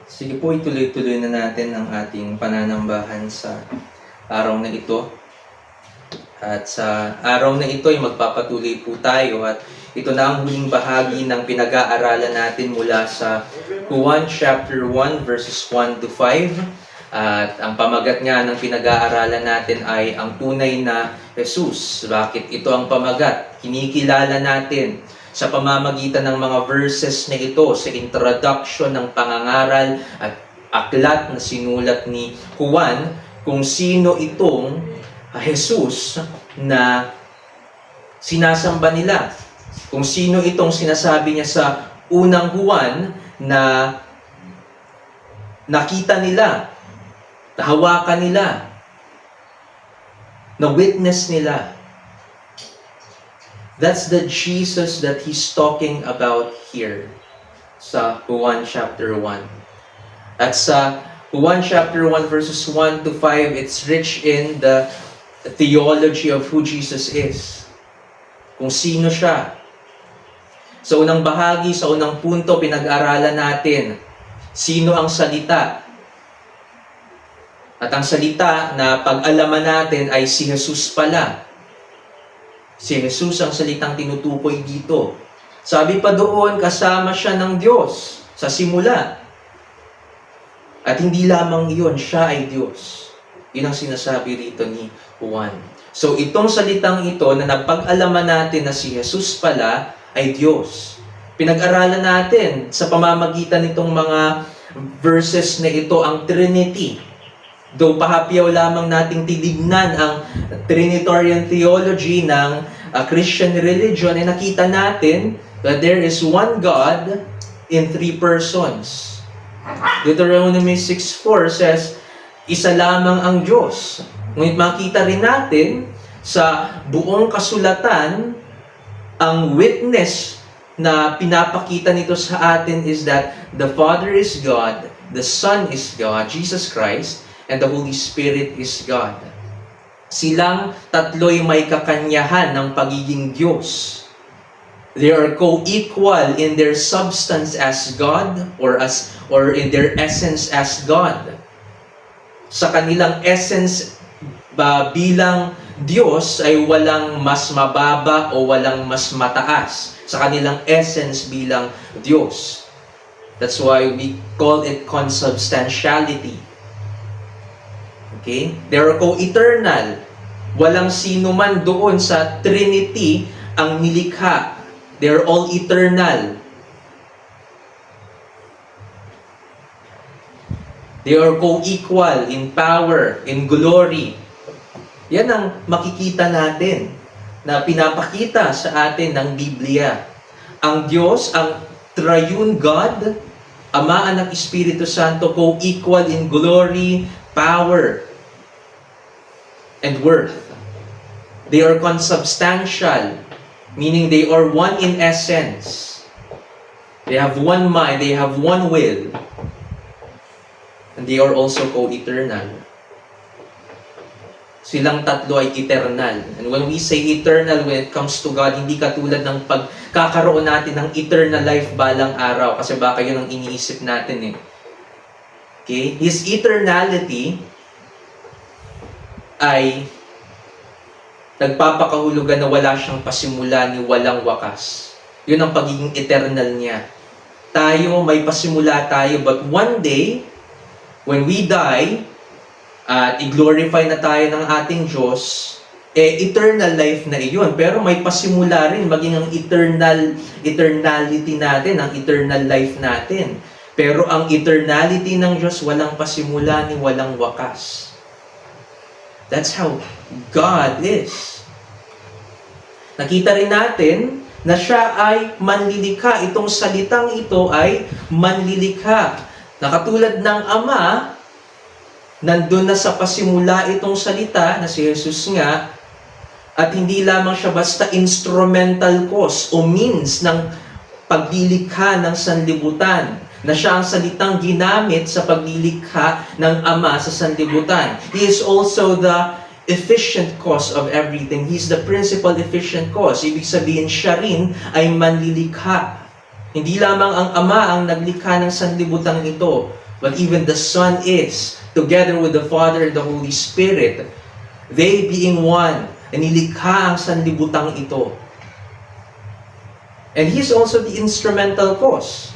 Sige po, ituloy-tuloy na natin ang ating pananambahan sa araw na ito. At sa araw na ito ay magpapatuloy po tayo at ito na ang huling bahagi ng pinag-aaralan natin mula sa Juan chapter 1 verses 1 to 5. At ang pamagat nga ng pinag-aaralan natin ay ang tunay na Jesus. Bakit ito ang pamagat? Kinikilala natin sa pamamagitan ng mga verses na ito sa introduction ng pangangaral at aklat na sinulat ni Juan kung sino itong Jesus na sinasamba nila. Kung sino itong sinasabi niya sa unang Juan na nakita nila, nahawakan nila, na-witness nila. That's the Jesus that he's talking about here sa Juan chapter 1. At sa Juan chapter 1 verses 1 to 5, it's rich in the theology of who Jesus is. Kung sino siya. Sa unang bahagi, sa unang punto, pinag-aralan natin sino ang salita. At ang salita na pag-alaman natin ay si Jesus pala. Si Jesus ang salitang tinutukoy dito. Sabi pa doon, kasama siya ng Diyos sa simula. At hindi lamang iyon, siya ay Diyos. Yun ang sinasabi rito ni Juan. So itong salitang ito na napag-alaman natin na si Jesus pala ay Diyos. Pinag-aralan natin sa pamamagitan nitong mga verses na ito ang Trinity. Though pahapyaw lamang nating titignan ang Trinitarian theology ng Christian religion, ay nakita natin that there is one God in three persons. Deuteronomy 6:4 says, isa lamang ang Diyos. Ngunit makita rin natin sa buong kasulatan, ang witness na pinapakita nito sa atin is that the Father is God, the Son is God, Jesus Christ, and the Holy Spirit is God. Silang tatlo'y may kakanyahan ng pagiging Diyos. They are co-equal in their substance as God or in their essence as God. Sa kanilang essence bilang Diyos ay walang mas mababa o walang mas mataas sa kanilang essence bilang Diyos. That's why we call it consubstantiality. Okay? They are co-eternal. Walang sino man doon sa Trinity ang nilikha. They are all eternal. They are co-equal in power, in glory. Yan ang makikita natin na pinapakita sa atin ng Biblia. Ang Diyos, ang Triune God, Ama, Anak, Espiritu Santo, co-equal in glory, power, and worth. They are consubstantial, meaning they are one in essence. They have one mind, they have one will, and they are also co-eternal. Silang tatlo ay eternal. And when we say eternal, when it comes to God, hindi katulad ng pagkakaroon natin ng eternal life balang araw. Kasi baka yun ang iniisip natin eh. Okay? His eternality ay nagpapakahulugan na wala siyang pasimula ni walang wakas. Yun ang pagiging eternal niya. Tayo, may pasimula tayo, but one day, when we die, at i-glorify na tayo ng ating Diyos, eternal life na iyon. Pero may pasimula rin, maging ang eternality natin, ang eternal life natin. Pero ang eternality ng Diyos, walang pasimula ni walang wakas. That's how God is. Nakita rin natin na siya ay manlilikha. Itong salitang ito ay manlilikha. Nakatulad ng Ama, nandun na sa pasimula itong salita na si Jesus nga, at hindi lamang siya basta instrumental cause o means ng paglilikha ng sanlibutan, na siya ang salitang ginamit sa paglilikha ng Ama sa sanlibutan. He is also the efficient cause of everything. He's the principal efficient cause. Ibig sabihin, siya rin ay manlilikha. Hindi lamang ang Ama ang naglikha ng sanlibutan ito, but even the Son is, together with the Father and the Holy Spirit, they being one, na nilikha ang sanlibutang ito. And He's also the instrumental cause,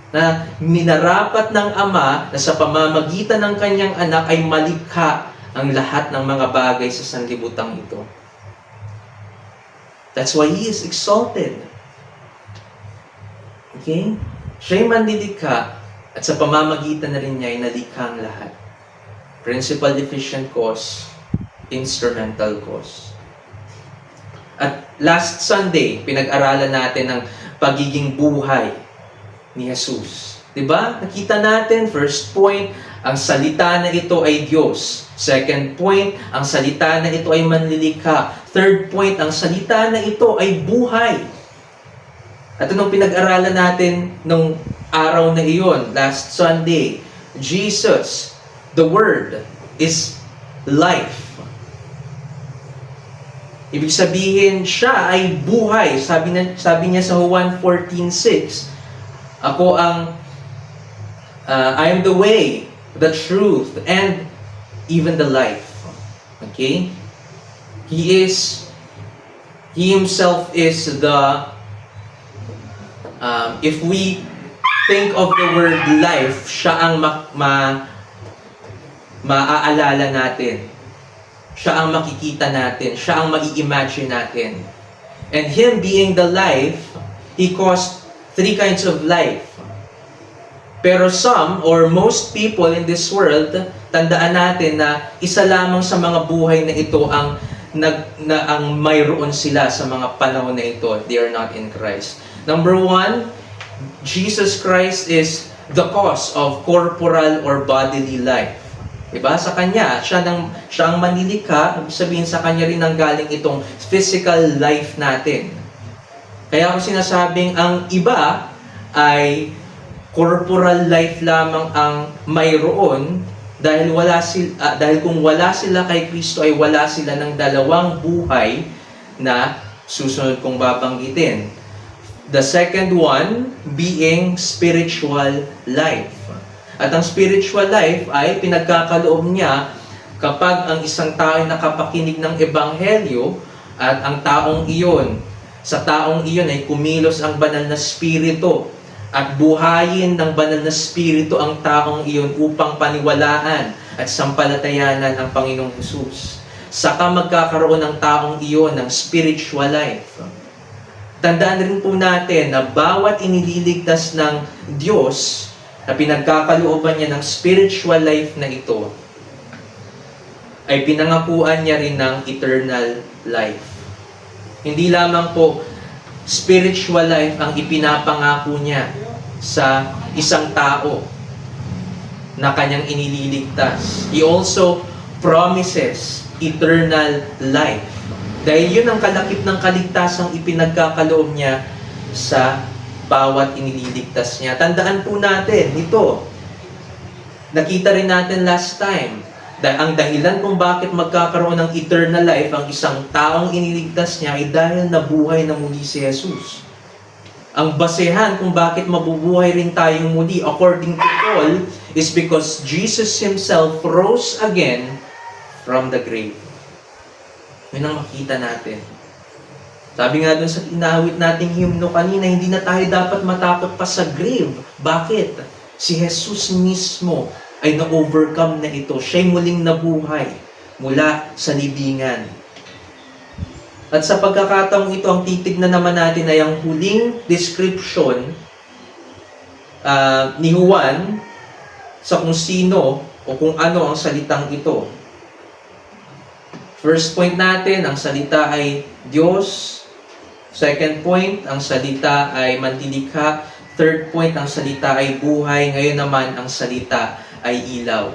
na minarapat ng Ama na sa pamamagitan ng Kanyang anak ay malikha ang lahat ng mga bagay sa sanlibutang ito. That's why He is exalted. Okay? Siya'y manlilikha at sa pamamagitan na rin niya ay nalikha ang lahat. Principal, efficient cause, instrumental cause. At last Sunday, pinag-aralan natin ang pagiging buhay ni Jesus. Diba? Nakita natin, first point, ang salita na ito ay Diyos. Second point, ang salita na ito ay manlilikha. Third point, ang salita na ito ay buhay. At anong pinag-aralan natin nung araw na iyon, last Sunday, Jesus, the Word, is life. Ibig sabihin, siya ay buhay. Sabi niya sa Juan 14:6, ako ang, I am the way, the truth, and even the life. Okay? He Himself is the, if we think of the word life, siya ang maaalala natin. Siya ang makikita natin. Siya ang mai-imagine natin. And Him being the life, He caused 3 kinds of life. Pero some or most people in this world, tandaan natin na isa lamang sa mga buhay na ito ang mayroon sila sa mga panahon na ito. They are not in Christ. Number 1, Jesus Christ is the cause of corporal or bodily life. Diba? Sa Kanya, siya ang manilikha, ibig sabihin sa Kanya rin ang galing itong physical life natin. Kaya ako sinasabing ang iba ay corporal life lamang ang mayroon dahil kung wala sila kay Kristo ay wala sila ng dalawang buhay na susunod kong babanggitin. The second one being spiritual life. At ang spiritual life ay pinagkakaloob niya kapag ang isang tao ay nakapakinig ng ebanghelyo at ang taong iyon, sa taong iyon ay kumilos ang banal na spirito at buhayin ng banal na spirito ang taong iyon upang paniwalaan at sampalatayanan ang Panginoong Hesus. Saka magkakaroon ng taong iyon ng spiritual life. Tandaan rin po natin na bawat inililigtas ng Diyos na pinagkakalooban niya ng spiritual life na ito, ay pinangakuan niya rin ng eternal life. Hindi lamang po spiritual life ang ipinapangako niya sa isang tao na kanyang inililigtas. He also promises eternal life. Dahil yun ang kalakip ng kaligtasang ipinagkakaloob niya sa bawat inililigtas niya. Tandaan po natin, ito, nakita rin natin last time, ang dahilan kung bakit magkakaroon ng eternal life ang isang taong iniligtas niya ay dahil nabuhay na muli si Jesus. Ang basehan kung bakit mabubuhay rin tayong muli, according to Paul, is because Jesus Himself rose again from the grave. Yun ang makita natin. Sabi nga dun sa inawit nating hymno kanina, hindi na tayo dapat matakot pa sa grave. Bakit? Si Jesus mismo ay na-overcome na ito. Siya'y muling nabuhay mula sa libingan. At sa pagkakataong ito, ang titignan naman natin ay ang huling description ni Juan sa kung sino o kung ano ang salitang ito. First point natin, ang salita ay Diyos. Second point, ang salita ay manlilikha. Third point, ang salita ay buhay. Ngayon naman, ang salita ay ilaw.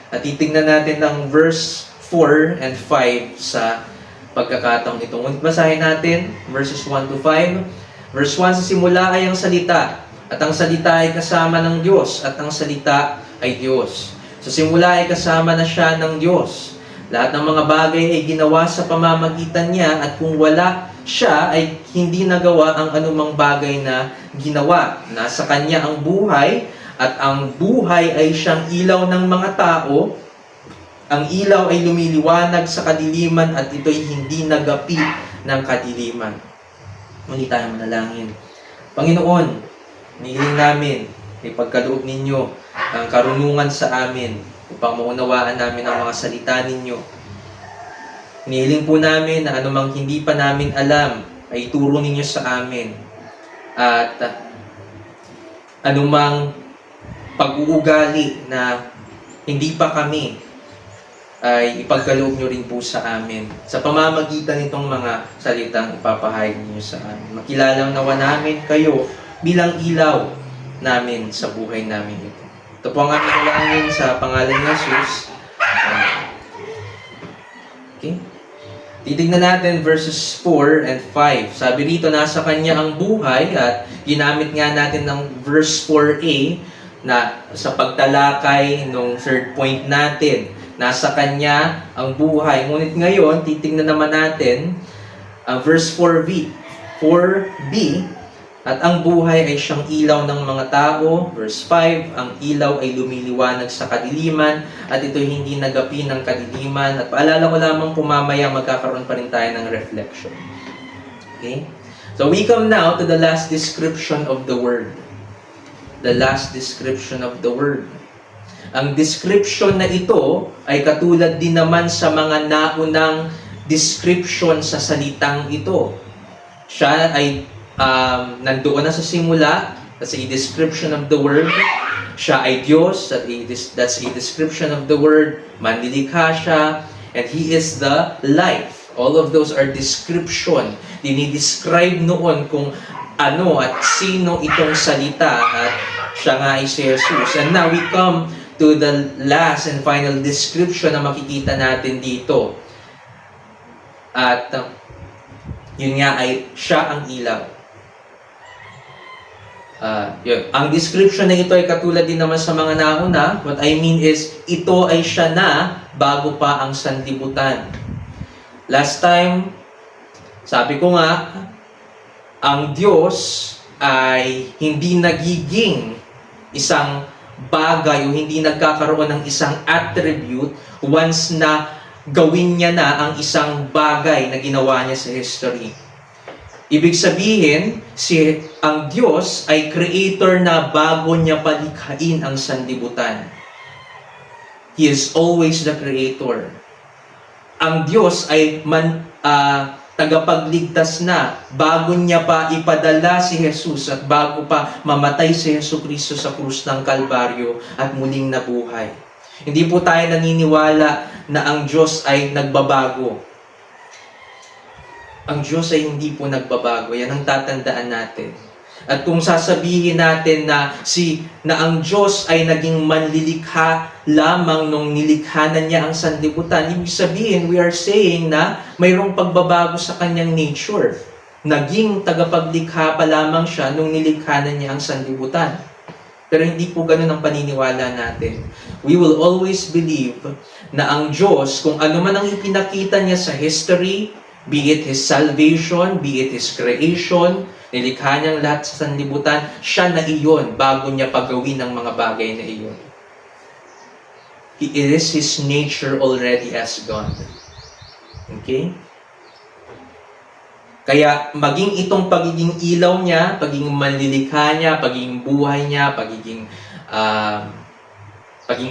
At titingnan natin ang verse 4 and 5 sa pagkakataong ito. Basahin natin, verses 1 to 5. Verse 1, sa simula ay ang salita, at ang salita ay kasama ng Diyos, at ang salita ay Diyos. Sa simula ay kasama na siya ng Diyos. Lahat ng mga bagay ay ginawa sa pamamagitan niya, at kung wala siya ay hindi nagawa ang anumang bagay na ginawa. Nasa Kanya ang buhay, At ang buhay ay siyang ilaw ng mga tao. Ang ilaw ay lumiliwanag sa kadiliman at ito'y hindi nagapi ng kadiliman. Muli tayo manalangin. Panginoon, hinihiling namin, ipagkaloob ninyo ang karunungan sa amin upang maunawaan namin ang mga salita ninyo. Hinihiling po namin na anumang hindi pa namin alam ay ituro ninyo sa amin. At anumang pag-uugali na hindi pa kami ay ipagkaloob nyo rin po sa amin sa pamamagitan nitong mga salitang ipapahayag ninyo sa amin. Makilala nawa namin kayo bilang ilaw namin sa buhay namin ito. Ito po ang aming dalangin sa pangalan ni Jesus. Okay? Titignan natin verses 4 and 5. Sabi rito, nasa Kanya ang buhay at ginamit nga natin ng verse 4a na sa pagtalakay nung third point natin. Nasa Kanya ang buhay. Ngunit ngayon, titignan naman natin ang verse 4b, at ang buhay ay siyang ilaw ng mga tao. Verse 5, ang ilaw ay lumiliwanag sa kadiliman at ito'y hindi nagapi ng kadiliman. At paalala ko lamang pumamaya, magkakaroon pa rin tayo ng reflection. Okay? So we come now to the last description of the Word. The last description of the Word. Ang description na ito ay katulad din naman sa mga naunang description sa salitang ito. Siya ay nandoon na sa simula. That's a description of the Word. Siya ay Diyos. That's a description of the Word. Manlilikha siya. And He is the life. All of those are description. Dinidescribe noon kung ano at sino itong salita. At siya nga ay si Jesus. And now we come to the last and final description na makikita natin dito. At yun nga ay siya ang ilaw. Yun. Ang description na ito ay katulad din naman sa mga nauna. What I mean is, ito ay siya na bago pa ang sanlibutan. Last time, sabi ko nga, ang Diyos ay hindi nagiging isang bagay o hindi nagkakaroon ng isang attribute once na gawin niya na ang isang bagay na ginawa niya sa history. Ibig sabihin, ang Diyos ay creator na bago niya palikhain ang sanlibutan. He is always the creator. Ang Diyos ay tagapagligtas na bago niya pa ipadala si Jesus at bago pa mamatay si Jesucristo sa krus ng Kalbaryo at muling nabuhay. Hindi po tayo naniniwala na ang Diyos ay nagbabago. Ang Diyos ay hindi po nagbabago. Yan ang tatandaan natin. At kung sasabihin natin na ang Diyos ay naging manlilikha lamang nung nilikha na niya ang sanlibutan, ibig sabihin, we are saying na mayroong pagbabago sa kanyang nature. Naging tagapaglikha pa lamang siya nung nilikha na niya ang sanlibutan. Pero hindi po ganun ang paniniwala natin. We will always believe na ang Diyos, kung ano man ang ipinakita niya sa history, be it His salvation, be it His creation, nilikha niyang lahat sa sanlibutan, siya na iyon bago niya pagawin ang mga bagay na iyon. It is His nature already as God. Okay? Kaya maging itong pagiging ilaw niya, pagiging manlilikha niya, pagiging buhay niya, pagiging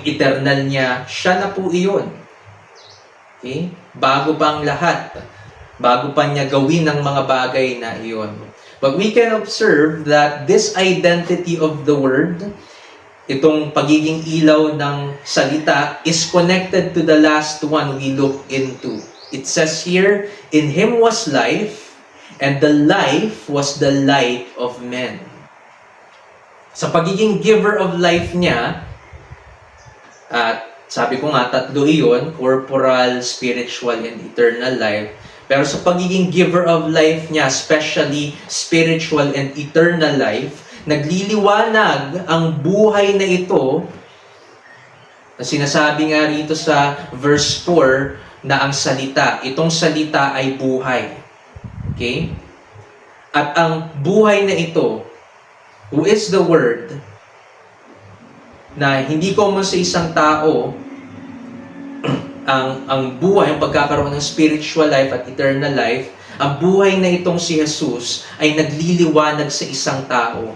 eternal niya, siya na po iyon. Okay? Bago pa ang lahat. Bago pa niya gawin ang mga bagay na iyon. But we can observe that this identity of the Word, itong pagiging ilaw ng salita, is connected to the last one we look into. It says here, in Him was life, and the life was the light of men. Sa pagiging giver of life niya, at sabi ko nga, tatlo iyon, corporal, spiritual, and eternal life. Pero sa pagiging giver of life niya, especially spiritual and eternal life, nagliliwanag ang buhay na ito, na sinasabi nga rito sa verse 4, na ang salita, itong salita ay buhay. Okay? At ang buhay na ito, who is the Word, na hindi common sa isang tao ang buhay, ang pagkakaroon ng spiritual life at eternal life. Ang buhay na itong si Jesus ay nagliliwanag sa isang tao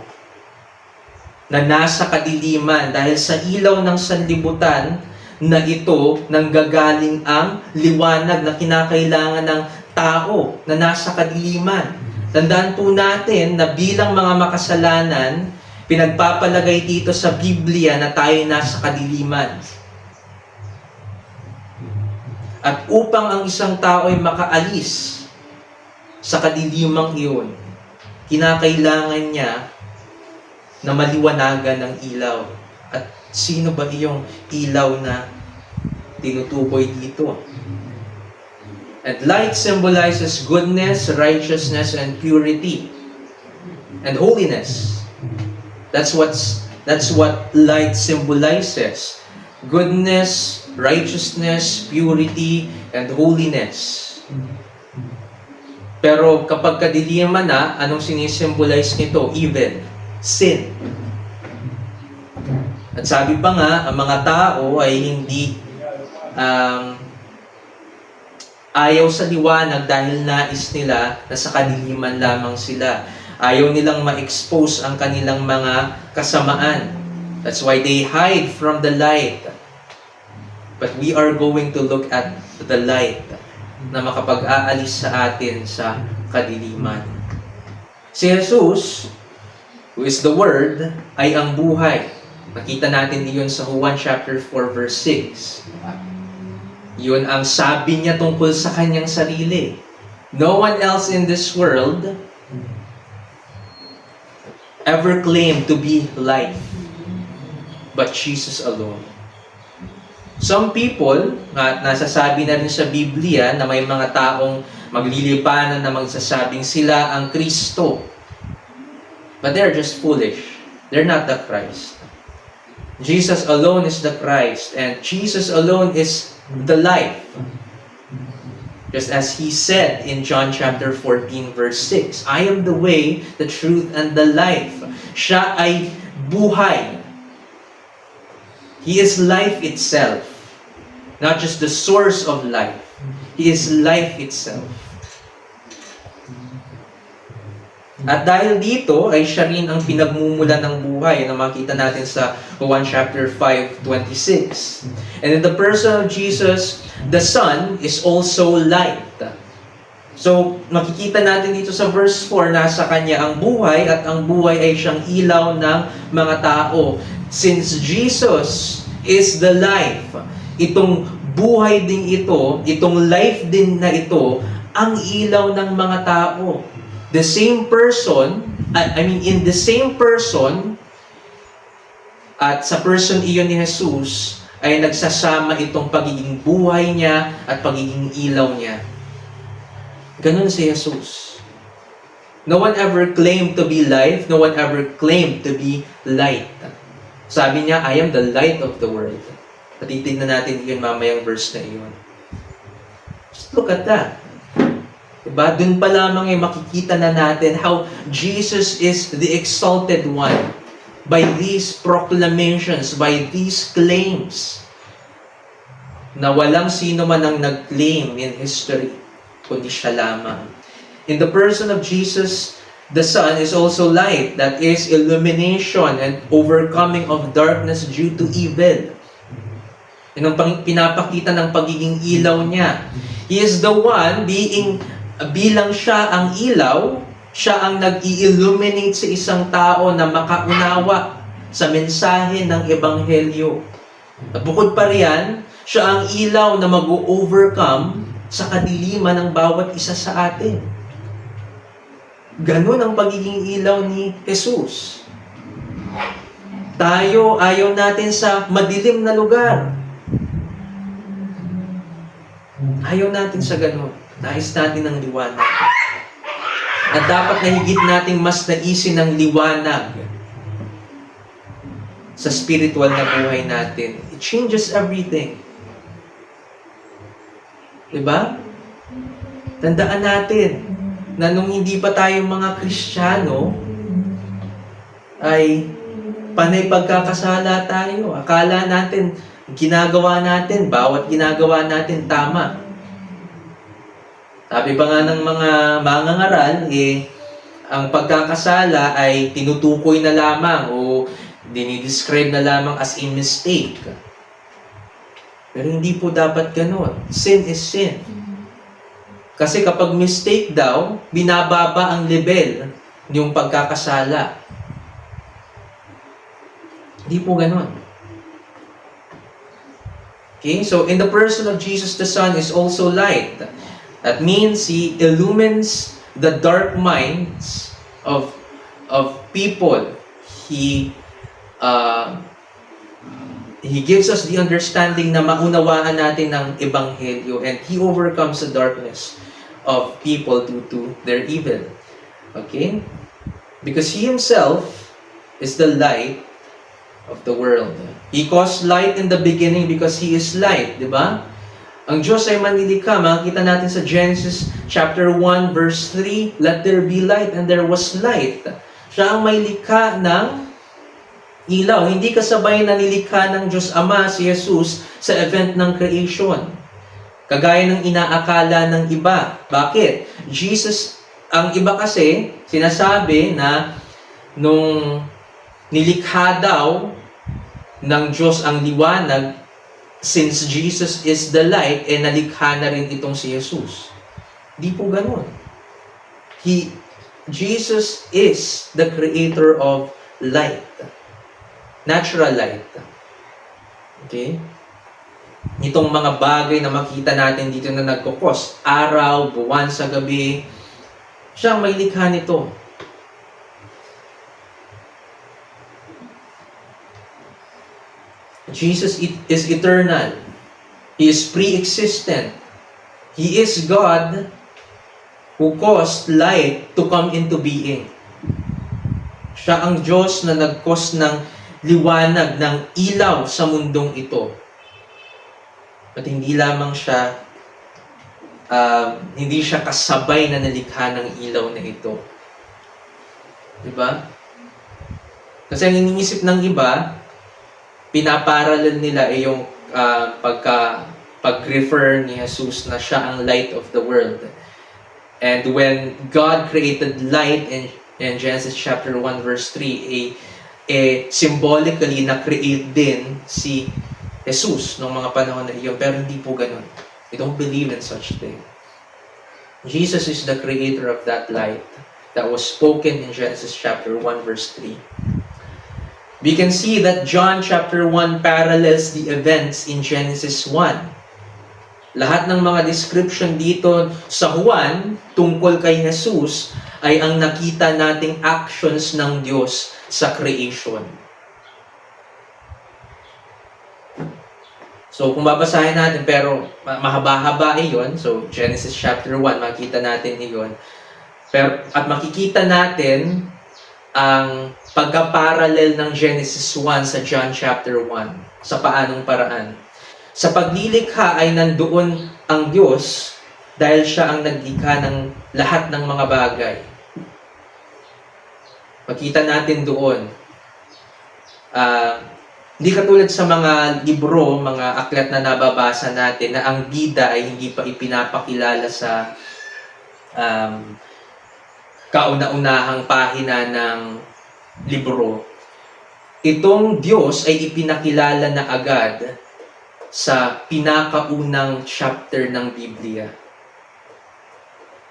na nasa kadiliman dahil sa ilaw ng sanlibutan na ito nanggagaling ang liwanag na kinakailangan ng tao na nasa kadiliman. Tandaan po natin na bilang mga makasalanan, pinagpapalagay dito sa Biblia na tayo nasa kadiliman. At upang ang isang tao ay makaalis sa kadilimang iyon, kinakailangan niya na maliwanagan ng ilaw. At sino ba iyong ilaw na tinutukoy dito? And light symbolizes goodness, righteousness, and purity, and holiness. That's what light symbolizes. Goodness, righteousness, purity, and holiness. Pero kapag kadiliman na, anong sinisimbolize nito? Evil, sin. At sabi pa nga, ang mga tao ay hindi ayaw sa liwanag dahil nais nila na sa kadiliman lamang sila. Ayaw nilang ma-expose ang kanilang mga kasamaan. That's why they hide from the light. But we are going to look at the light na makapag-aalis sa atin sa kadiliman. Si Jesus, who is the Word, ay ang buhay. Nakita natin iyon sa Juan chapter 4 verse 6. Yun ang sabi niya tungkol sa kanyang sarili. No one else in this world ever claimed to be life, but Jesus alone. Some people, nasasabi na rin sa Biblia na may mga taong maglilipanan na magsasabing sila ang Kristo. But they're just foolish. They're not the Christ. Jesus alone is the Christ, and Jesus alone is the life. Just as He said in John chapter 14 verse 6, I am the way, the truth, and the life. Siya ay buhay. He is life itself. Not just the source of life. He is life itself. At dahil dito, ay siya rin ang pinagmumulan ng buhay na makita natin sa Juan chapter 5:26. And in the person of Jesus, the Son is also light. So, makikita natin dito sa verse 4, nasa Kanya ang buhay at ang buhay ay siyang ilaw ng mga tao. Since Jesus is the life, itong buhay din ito, itong life din na ito, ang ilaw ng mga tao. The same person, in the same person, at sa person iyon ni Jesus, ay nagsasama itong pagiging buhay niya at pagiging ilaw niya. Ganun si Jesus. No one ever claimed to be life, no one ever claimed to be light. Sabi niya, I am the light of the world. At titignan natin yun mamayang verse na iyon. Just look at that. Diba? Doon pa lamang ay makikita na natin how Jesus is the exalted one by these proclamations, by these claims na walang sino man ang nag-claim in history, kundi siya lamang. In the person of Jesus, the Son is also light, that is illumination and overcoming of darkness due to evil. Yun ang pinapakita ng pagiging ilaw niya. He is the one bilang siya ang ilaw, siya ang nag-i-illuminate sa isang tao na makaunawa sa mensahe ng Ebanghelyo. At bukod pa riyan, siya ang ilaw na mag-overcome sa kadiliman ng bawat isa sa atin. Ganun ang pagiging ilaw ni Jesus. Tayo, ayaw natin sa madilim na lugar. Ayaw natin sa ganun. Nais natin ng liwanag. At dapat na higit nating mas naisin ng liwanag sa spiritual na buhay natin. It changes everything. Diba? Tandaan natin na nung hindi pa tayo mga Kristiyano, ay panay pagkakasala tayo. Akala natin, bawat ginagawa natin tama. Sabi pa nga ng mga mangangaral, ang pagkakasala ay tinutukoy na lamang o dinidescribe na lamang as a mistake. Pero hindi po dapat ganun. Sin is sin. Kasi kapag mistake daw, binababa ang level yung pagkakasala. Hindi po ganun. Okay, so in the person of Jesus the Son is also light. That means He illumines the dark minds of people. He gives us the understanding na maunawaan natin ng Ebanghelyo, and He overcomes the darkness of people due to their evil. Okay? Because He Himself is the light of the world. He caused light in the beginning because He is light. Diba? Ang Diyos ay manlilikha. Makikita natin sa Genesis chapter 1 verse 3, "Let there be light," and there was light. Siya ang may likha ng ilaw. Hindi kasabay na nilikha ng Diyos Ama si Jesus sa event ng creation. Kagaya ng inaakala ng iba. Bakit? Ang iba kasi, sinasabi na nung nilikha daw ng Diyos ang liwanag, since Jesus is the light, nalikha na rin itong si Jesus. Di po ganun. Jesus is the creator of light. Natural light. Okay? Itong mga bagay na makita natin dito na nagkukos, araw, buwan sa gabi, siya ang may likha nito. Jesus is eternal. He is pre-existent. He is God who caused light to come into being. Siya ang Diyos na nag-cause ng liwanag, ng ilaw sa mundong ito. At hindi lamang siya, hindi siya kasabay na nalikha ng ilaw na ito. Diba? Kasi ang iniisip ng iba, pinaparallel nila yung pag-refer ni Jesus na siya ang light of the world. And when God created light in Genesis chapter 1 verse 3, symbolically na-create din si Jesus noong mga panahon na iyon. Pero hindi po ganun. We don't believe in such thing. Jesus is the creator of that light that was spoken in Genesis chapter 1 verse 3. We can see that John chapter 1 parallels the events in Genesis 1. Lahat ng mga description dito sa Juan tungkol kay Jesus ay ang nakita nating actions ng Diyos sa creation. So kung babasahin natin, pero mahaba-haba iyon. So Genesis chapter 1, makita natin iyon. At makikita natin ang pagka-parallel ng Genesis 1 sa John chapter 1. Sa paanong paraan? Sa paglilikha ay nandoon ang Diyos dahil siya ang naglikha ng lahat ng mga bagay. Makita natin doon. Hindi katulad sa mga libro, mga aklat na nababasa natin na ang bida ay hindi pa ipinapakilala sa kauna-unahang pahina ng libro. Itong Diyos ay ipinakilala na agad sa pinakaunang chapter ng Biblia.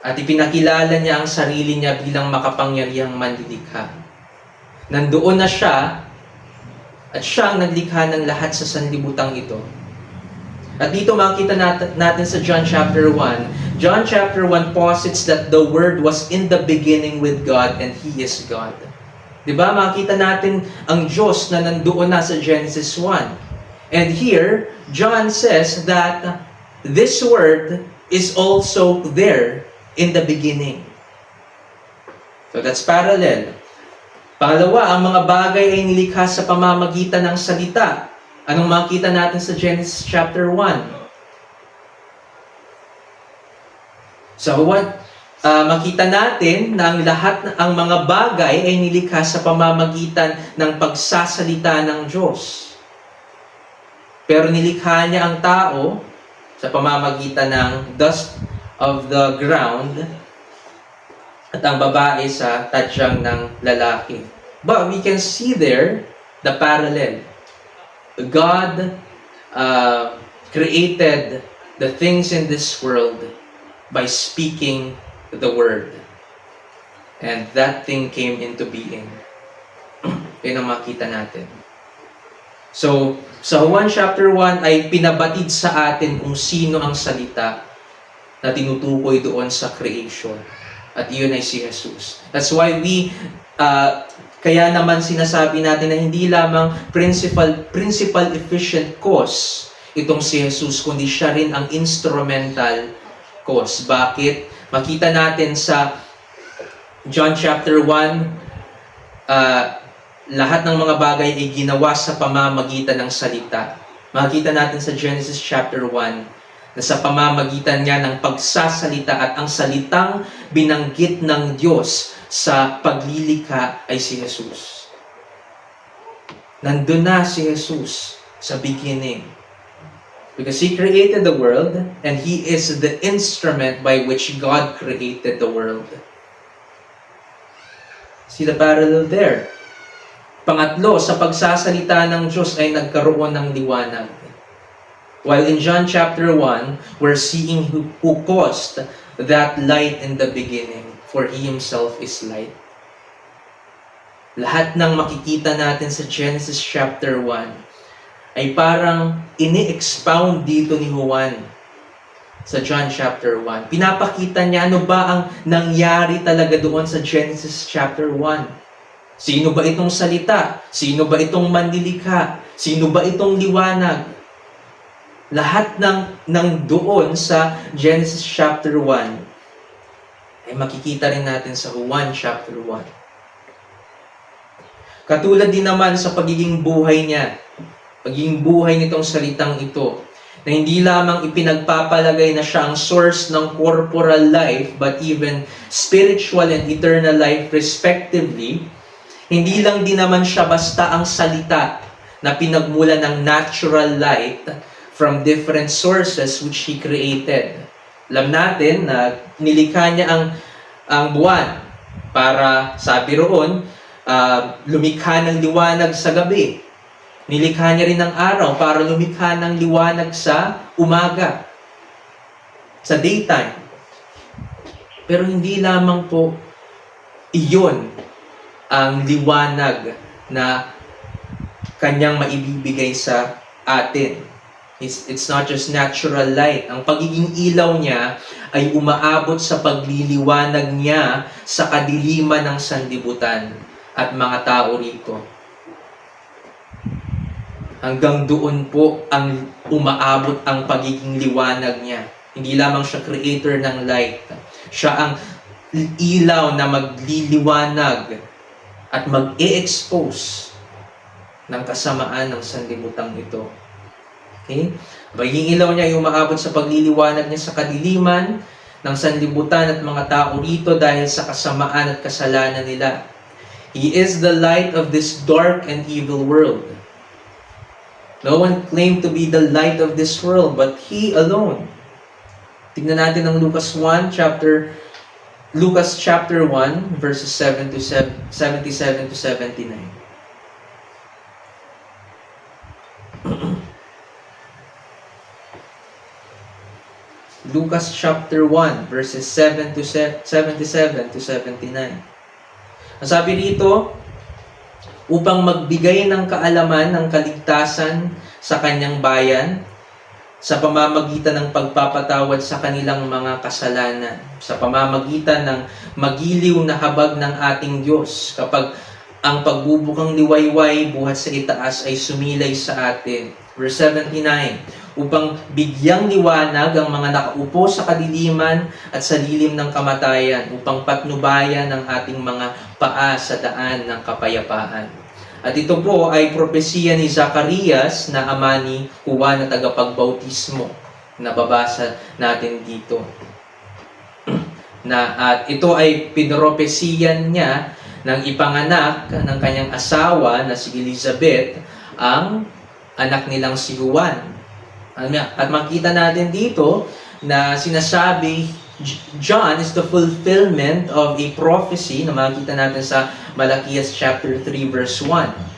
At ipinakilala niya ang sarili niya bilang makapangyarihang manlilikha. Nandoon na siya at siya ang naglikha ng lahat sa sanlibutan ito. At dito makita natin sa John chapter 1. John chapter 1 posits that the Word was in the beginning with God and He is God. Diba? Makita natin ang Diyos na nandoon na sa Genesis 1. And here, John says that this Word is also there in the beginning. So that's parallel. Pangalawa, ang mga bagay ay nilikha sa pamamagitan ng salita. Anong makita natin sa Genesis chapter 1? Sa Juan makita natin na ang mga bagay ay nilikha sa pamamagitan ng pagsasalita ng Diyos. Pero nilikha niya ang tao sa pamamagitan ng dust of the ground at ang babae sa tadyang ng lalaki. But we can see there the parallel. God created the things in this world by speaking the word. And that thing came into being. Yun ang makita natin. So, sa Juan chapter 1 ay pinabatid sa atin kung sino ang salita na tinutukoy doon sa creation. At iyon ay si Jesus. That's why kaya naman sinasabi natin na hindi lamang principal efficient cause itong si Jesus, kundi siya rin ang instrumental cause. Bakit? Makita natin sa John chapter 1, lahat ng mga bagay ay ginawa sa pamamagitan ng salita. Makita natin sa Genesis chapter 1, na sa pamamagitan niya ng pagsasalita at ang salitang binanggit ng Diyos sa paglilikha ay si Jesus. Nandun na si Jesus sa beginning. Because He created the world and He is the instrument by which God created the world. See the parallel there. Pangatlo, sa pagsasalita ng Diyos ay nagkaroon ng liwanag. While in John chapter 1, we're seeing who caused that light in the beginning, for He Himself is light. Lahat ng makikita natin sa Genesis chapter 1 ay parang ini-expound dito ni Juan sa John chapter 1. Pinapakita niya ano ba ang nangyari talaga doon sa Genesis chapter 1. Sino ba itong salita? Sino ba itong manlilikha? Sino ba itong liwanag? Lahat ng doon sa Genesis chapter 1 ay makikita rin natin sa Juan chapter 1. Katulad din naman sa pagiging buhay niya, pagiging buhay nitong salitang ito, na hindi lamang ipinagpapalagay na siya ang source ng corporal life, but even spiritual and eternal life respectively. Hindi lang din naman siya basta ang salita na pinagmula ng natural light from different sources which He created. Alam natin na nilikha niya ang buwan para, sabi roon, lumikha ng liwanag sa gabi. Nilikha niya rin ang araw para lumikha ng liwanag sa umaga, sa daytime. Pero hindi lamang po iyon ang liwanag na kanyang maibibigay sa atin. It's not just natural light. Ang pagiging ilaw niya ay umaabot sa pagliliwanag niya sa kadiliman ng sanlibutan at mga tao rito. Hanggang doon po ang umaabot ang pagiging liwanag niya. Hindi lamang siya creator ng light. Siya ang ilaw na magliliwanag at mag-e-expose ng kasamaan ng sanlibutan ito. Okay? Pagiging ilaw niya ay umaabot sa pagliliwanag niya sa kadiliman ng sanlibutan at mga tao rito dahil sa kasamaan at kasalanan nila. He is the light of this dark and evil world. No one claimed to be the light of this world, but He alone. Tingnan natin ang Lucas chapter 1, verses 77 to 79. Lucas chapter 1, verses 77 to 79. Ang sabi rito, upang magbigay ng kaalaman ng kaligtasan sa kanyang bayan, sa pamamagitan ng pagpapatawad sa kanilang mga kasalanan, sa pamamagitan ng magiliw na habag ng ating Diyos, kapag ang pagbubukang liwayway buhat sa itaas ay sumilay sa atin. Verse 79, upang bigyang liwanag ang mga nakaupo sa kadiliman at sa lilim ng kamatayan, upang patnubayan ang ating mga paa sa daan ng kapayapaan. At ito po ay propesiya ni Zacarias na ama ni Juan na tagapagbautismo. Nababasa natin dito. at ito ay pinropesiyan niya ng ipanganak ng kanyang asawa na si Elizabeth, ang anak nilang si Juan. At makita natin dito na sinasabi, John is the fulfillment of a prophecy na makita natin sa Malachias chapter 3 verse 1.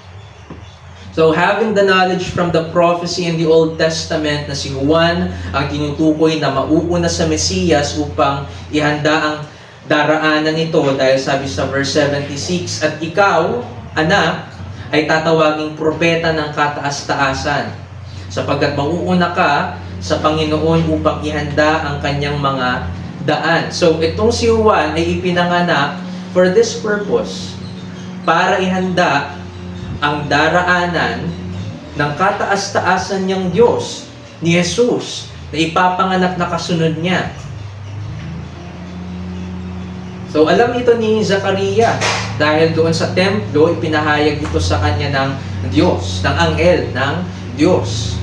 So, having the knowledge from the prophecy in the Old Testament na si Juan ang tinutukoy na mauuna sa Mesiyas upang ihanda ang daraanan nito, dahil sabi sa verse 76, at ikaw, anak, ay tatawaging propeta ng kataas-taasan, sapagkat mauuna ka sa Panginoon upang ihanda ang kanyang mga daan. So, itong si Juan ay ipinanganak for this purpose, para ihanda ang daraanan ng kataas-taasan niyang Diyos, ni Jesus, na ipapanganak na kasunod niya. So, alam ito ni Zacarias, dahil doon sa templo, ipinahayag ito sa kanya ng Diyos, ng anghel ng Diyos.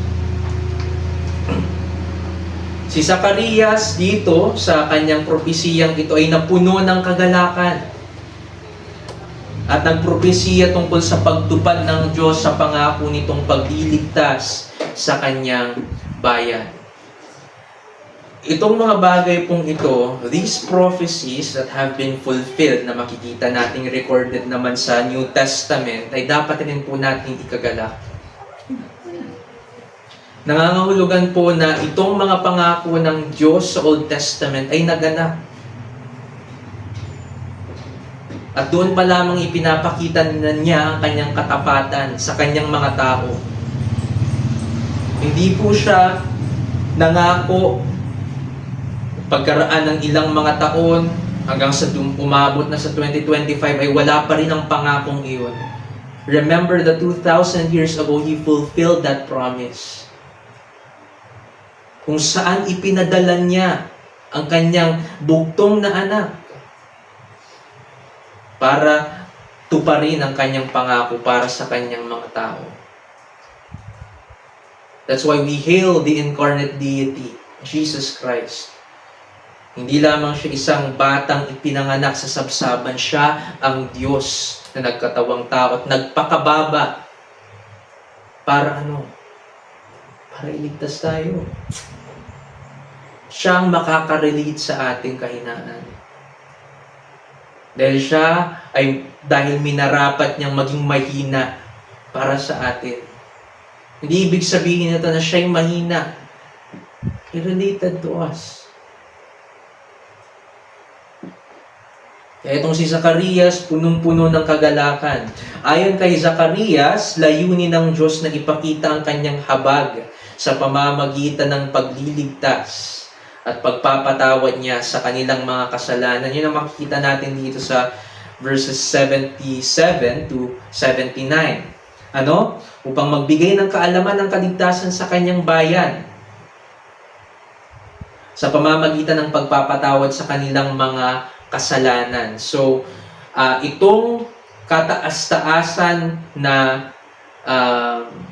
Si Zacarias dito, sa kanyang propesiyang ito, ay napuno ng kagalakan. At nagpropesiya tungkol sa pagtupad ng Diyos sa pangako nitong pagliligtas sa kanyang bayan. Itong mga bagay pong ito, these prophecies that have been fulfilled, na makikita nating recorded naman sa New Testament, ay dapat rin po natin ikagalak. Nangangahulugan po na itong mga pangako ng Diyos sa Old Testament ay naganap. At doon pa lamang ipinapakita na niya ang kanyang katapatan sa kanyang mga tao. Hindi po siya nangako pagkaraan ng ilang mga taon hanggang sa umabot na sa 2025 ay wala pa rin ang pangakong iyon. Remember that 2,000 years ago, He fulfilled that promise. Kung saan ipinadala niya ang kanyang bugtong na anak para tuparin ang kanyang pangako para sa kanyang mga tao. That's why we hail the incarnate deity, Jesus Christ. Hindi lamang siya isang batang ipinanganak sa sabsaban, siya ang Diyos na nagkatawang tao at nagpakababa. Para ano? Para iligtas tayo. Siya ang makaka-relate sa ating kahinaan. Dahil minarapat niyang maging mahina para sa atin. Hindi ibig sabihin nito na siya'y mahina. He related to us. Kaya itong si Zacarias, punong-puno ng kagalakan. Ayon kay Zacarias, layunin ng Diyos na ipakita ang kanyang habag sa pamamagitan ng pagliligtas at pagpapatawad niya sa kanilang mga kasalanan. Yun ang makikita natin dito sa verses 77 to 79. Ano? Upang magbigay ng kaalaman ng kaligtasan sa kanyang bayan sa pamamagitan ng pagpapatawad sa kanilang mga kasalanan. So, itong kataas-taasan na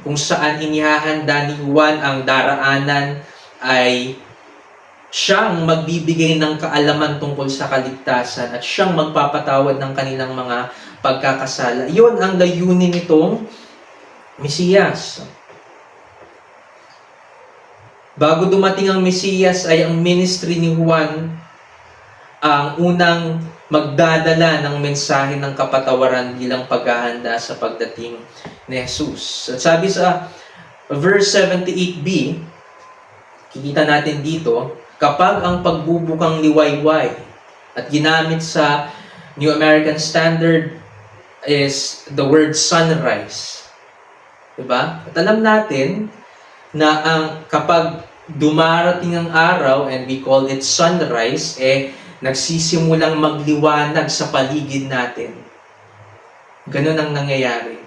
kung saan inihahanda ni Juan ang daraanan ay siyang magbibigay ng kaalaman tungkol sa kaligtasan at siyang magpapatawad ng kanilang mga pagkakasala. Iyon ang layunin nitong Mesiyas. Bago dumating ang Mesiyas ay ang ministry ni Juan ang unang magdadala ng mensahe ng kapatawaran bilang paghahanda sa pagdating ni Jesus. At sabi sa verse 78b, kikita natin dito, kapag ang pagbubukang liwayway at ginamit sa New American Standard is the word sunrise. Diba? At alam natin na kapag dumarating ang araw and we call it sunrise, nagsisimulang magliwanag sa paligid natin. Ganun ang nangyayari.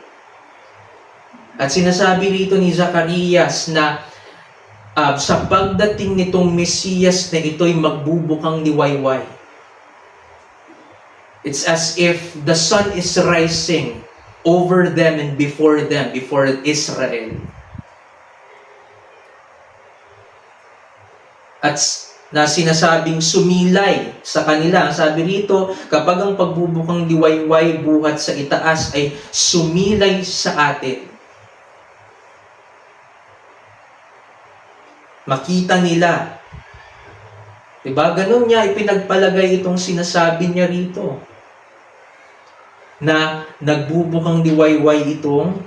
At sinasabi rito ni Zacarias na sa pagdating nitong Mesiyas na ito'y magbubukang liwayway. It's as if the sun is rising over them and before Israel. At na sinasabing sumilay sa kanila. Sabi rito, kapag ang pagbubukang liwayway buhat sa itaas ay sumilay sa atin. Makita nila. Diba? Ganun niya ipinagpalagay itong sinasabi niya rito. Na nagbubukang liwayway itong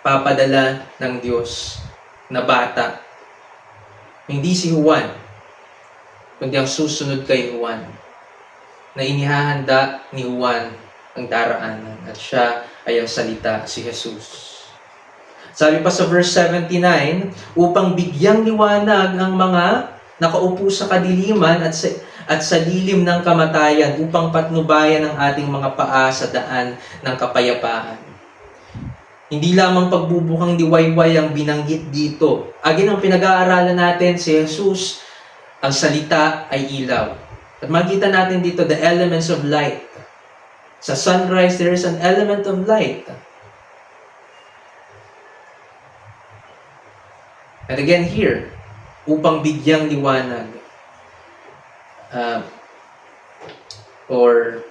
papadala ng Diyos na bata. Hindi si Juan, kundi ang susunod kay Juan, na inihahanda ni Juan ang daraanan, at siya ay ang salita, si Jesus. Sabi pa sa verse 79, upang bigyang liwanag ang mga nakaupo sa kadiliman at sa lilim ng kamatayan, upang patnubayan ang ating mga paa sa daan ng kapayapaan. Hindi lamang pagbubukang liwayway ang binanggit dito. Again, ang pinag-aaralan natin, si Jesus, ang salita ay ilaw. At makita natin dito the elements of light. Sa sunrise, there is an element of light. And again here, upang bigyang liwanag. Or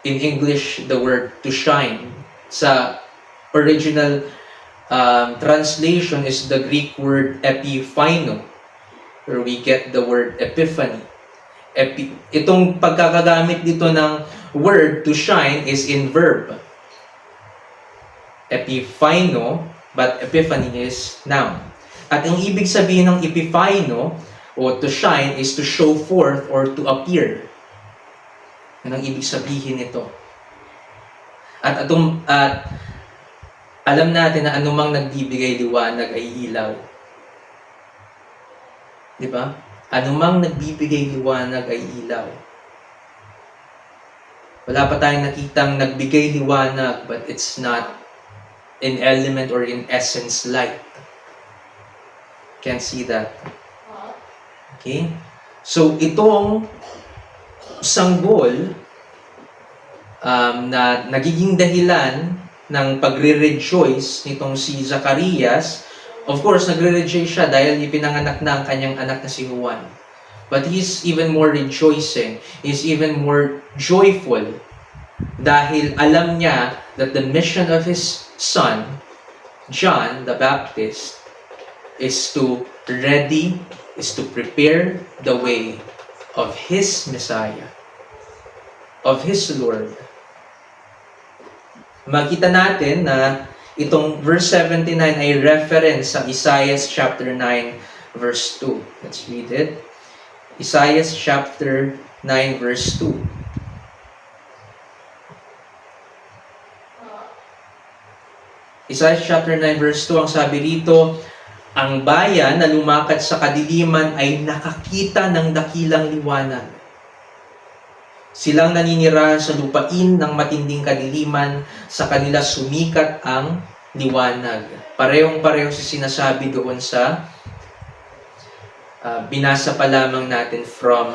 in English, the word to shine. Sa original translation is the Greek word epiphaino, where we get the word epiphany. Itong pagkakagamit dito ng word to shine is in verb. Epiphaino, but epiphany is noun. At ang ibig sabihin ng epiphaino o to shine is to show forth or to appear. Yan ang ibig sabihin nito. At alam natin na anumang nagbibigay liwanag ay ilaw. Di ba? Anumang nagbibigay liwanag ay ilaw. Wala pa tayong nakitang nagbigay liwanag, but it's not in element or in essence light. Can't see that. Okay? So, itong sanggol na nagiging dahilan ng pagre-rejoice nitong si Zacarias, of course, nagre-rejoice siya dahil ipinanganak na ang kanyang anak na si Juan. But he's even more rejoicing. He's even more joyful dahil alam niya that the mission of his son, John the Baptist, is to prepare the way of his Messiah, of his Lord. Makita natin na itong verse 79 ay reference sa Isaiah chapter 9 verse 2. Let's read it. Isaiah chapter 9 verse 2. Isaiah chapter 9 verse 2, ang sabi rito, ang bayan na lumakad sa kadiliman ay nakakita ng dakilang liwanag. Silang naninirahan sa lupain ng matinding kadiliman, sa kanila sumikat ang liwanag. Parehong-pareho sa sinasabi doon sa binasa pa lamang natin from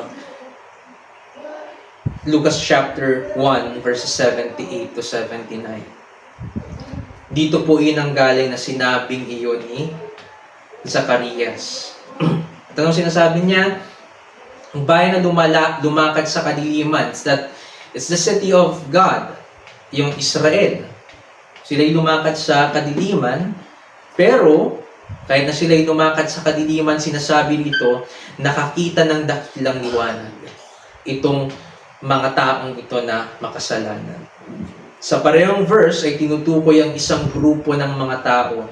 Lucas chapter 1 verses 78 to 79. Dito po inanggaling na sinabing iyon ni Zacarias. At anong sinasabi niya? Ang bayan na lumakad sa kadiliman, it's the city of God, yung Israel. Sila'y lumakad sa kadiliman, pero kahit na sila'y lumakad sa kadiliman, sinasabi dito, nakakita ng dakilang liwanag itong mga taong ito na makasalanan. Sa parehong verse ay tinutukoy ang isang grupo ng mga tao.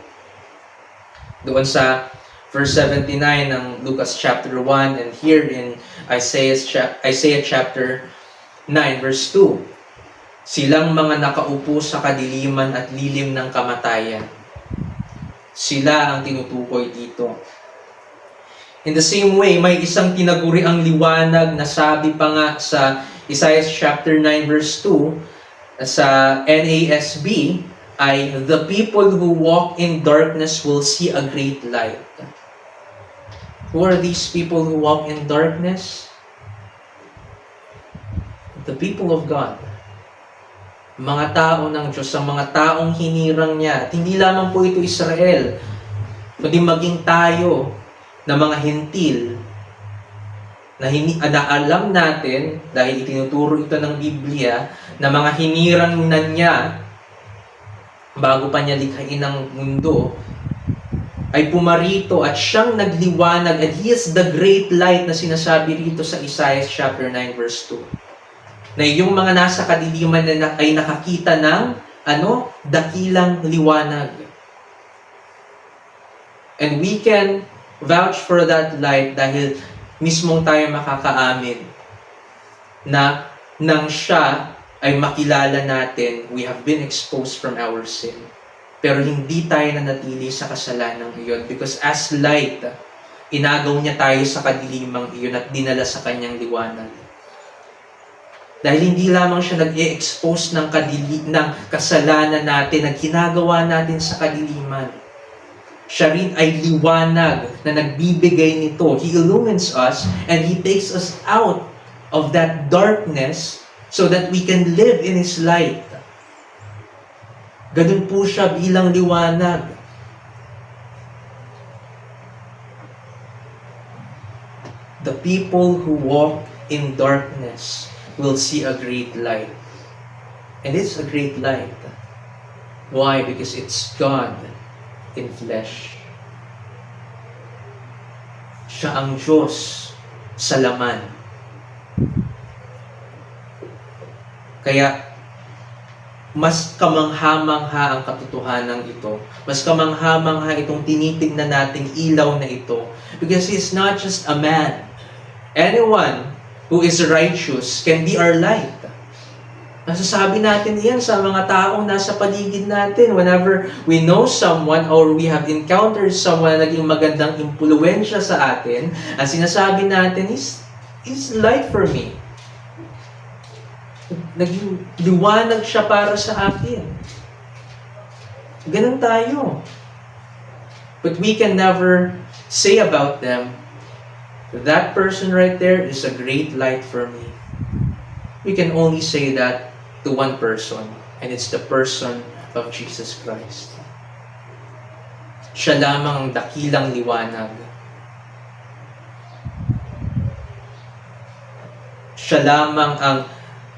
Doon sa verse 79 ng Lucas chapter 1 and here in Isaiah chapter 9 verse 2. Silang mga nakaupo sa kadiliman at lilim ng kamatayan. Sila ang tinutukoy dito. In the same way, may isang tinaguri ang liwanag na sabi pa nga sa Isaiah chapter 9 verse 2 sa NASB ay the people who walk in darkness will see a great light. Who are these people who walk in darkness? The people of God. Mga tao ng Diyos, ang mga taong hinirang niya. At hindi lamang po ito Israel, kundi maging tayo na mga hentil na alam natin, dahil itinuturo ito ng Biblia, na mga hinirang na niya bago pa niya likhain ang mundo, ay pumarito at siyang nagliwanag, and He is the great light na sinasabi rito sa Isaiah chapter 9 verse 2. Na yung mga nasa kadiliman na ay nakakita ng dakilang liwanag. And we can vouch for that light dahil mismong tayo makakaamin na nang siya ay makilala natin, we have been exposed from our sin. Pero hindi tayo nanatili sa kasalanan iyon because as light, inagaw niya tayo sa kadilimang iyon at dinala sa kanyang liwanag. Dahil hindi lamang siya nag-i-expose ng kasalanan natin na ginagawa natin sa kadiliman. Siya rin ay liwanag na nagbibigay nito. He illumines us and He takes us out of that darkness so that we can live in His light. Ganun po siya bilang liwanag. The people who walk in darkness will see a great light. And it's a great light. Why? Because it's God in flesh. Siya ang Diyos sa laman. Kaya, mas kamangha-mangha ang katotohanan ito. Mas kamangha-mangha itong tinitignan nating ilaw na ito. Because He's not just a man. Anyone who is righteous can be our light. Nasasabi natin yan sa mga taong nasa paligid natin. Whenever we know someone or we have encountered someone na naging magandang impluwensya sa atin, ang sinasabi natin is light for me. Naging liwanag siya para sa akin. Ganun tayo. But we can never say about them, that person right there is a great light for me. We can only say that to one person, and it's the person of Jesus Christ. Siya lamang ang dakilang liwanag. Siya lamang ang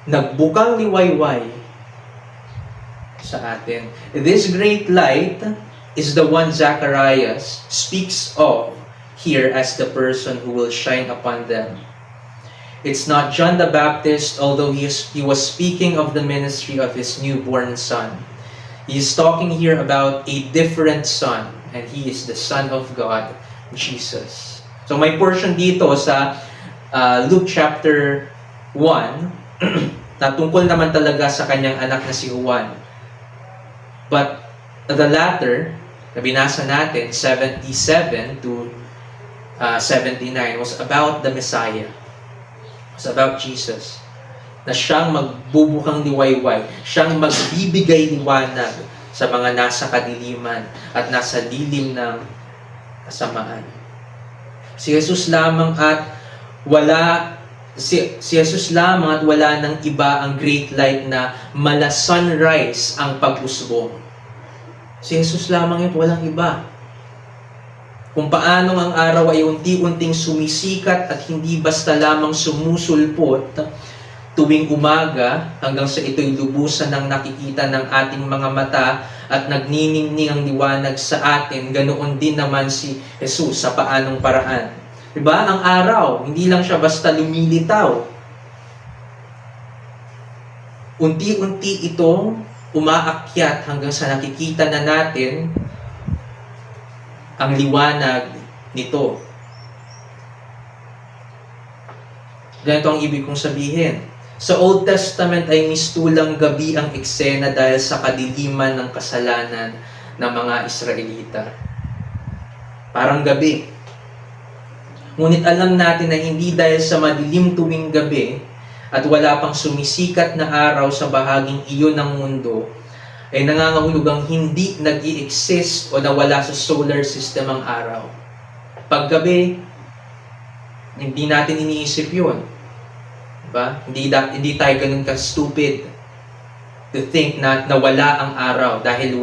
nagbukang liwayway sa atin. This great light is the one Zacharias speaks of here as the person who will shine upon them. It's not John the Baptist, although he was speaking of the ministry of his newborn son. He is talking here about a different son, and he is the Son of God, Jesus. So may portion dito sa Luke chapter 1 na tungkol naman talaga sa kanyang anak na si Juan. But the latter, na binasa natin, 77 to 79, was about the Messiah. It was about Jesus. Na siyang magbubukang liwayway, siyang magbibigay liwanag sa mga nasa kadiliman at nasa lilim ng kasamaan. Si Jesus lamang at Si Jesus lamang at wala ng iba ang great light na mala sunrise ang pag-usbong. Si Jesus lamang ito, walang iba. Kung paanong ang araw ay unti-unting sumisikat at hindi basta lamang sumusulpot tuwing umaga hanggang sa ito'y lubusan ng nakikita ng ating mga mata at nagniningning ang liwanag sa atin, ganoon din naman si Jesus sa paanong paraan. Diba? Ang araw, hindi lang siya basta lumilitaw. Unti-unti itong umaakyat hanggang sa nakikita na natin ang liwanag nito. Ganito ang ibig kong sabihin. Sa Old Testament ay mistulang gabi ang eksena dahil sa kadiliman ng kasalanan ng mga Israelita. Parang gabi. Ngunit alam natin na hindi dahil sa madilim tuwing gabi at wala pang sumisikat na araw sa bahaging iyon ng mundo, ay nangangahulugang hindi nag-i-exist o nawala sa solar system ang araw. Paggabi, hindi natin iniisip yun. Diba? Hindi tayo ganun ka-stupid to think na nawala ang araw dahil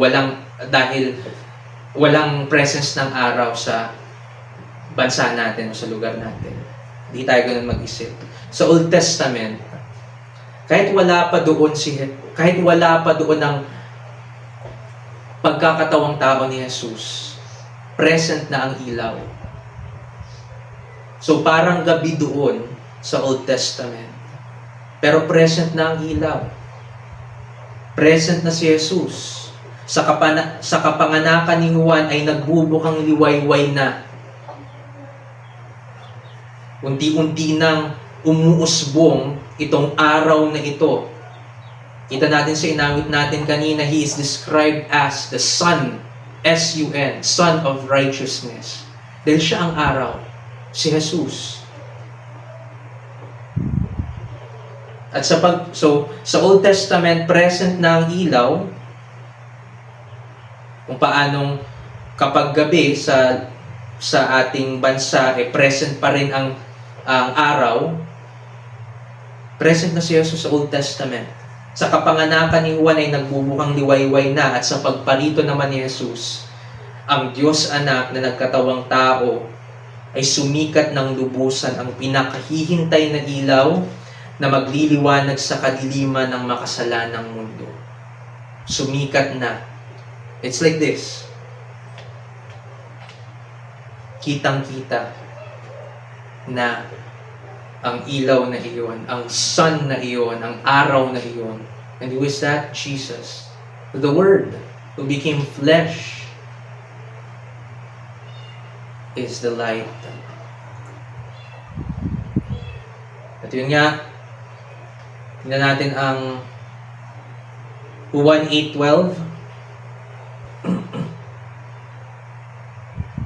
walang presence ng araw sa bansa natin o sa lugar natin. Hindi tayo ganun mag-isip. Sa Old Testament, kahit wala pa doon ang pagkakatawang tao ni Jesus, present na ang ilaw. So parang gabi doon sa Old Testament. Pero present na ang ilaw. Present na si Jesus. Sa kapanganakan ni Juan ay nagbubukang liwayway na. Unti-unti nang umuusbong itong araw na ito. Kita natin sa inawit natin kanina, He is described as the Son, S-U-N, Son of Righteousness. Dahil siya ang araw, si Jesus. At sa Old Testament, present na ang ilaw, kung paanong kapag gabi sa ating bansa, present pa rin ang araw, present na si Jesus sa Old Testament. Sa kapanganakan ni Juan ay nagbubukang liwayway na, at sa pagparito naman ni Jesus, ang Diyos Anak na nagkatawang tao ay sumikat ng lubusan, ang pinakahihintay na ilaw na magliliwanag sa kadiliman ng makasalanang mundo. Sumikat na. It's like this. Kitang-kita na ang ilaw na iyon, ang sun na iyon, ang araw na iyon. And who is that? Jesus. The Word who became flesh is the light. At yun nga, tingnan natin ang 1:8-12.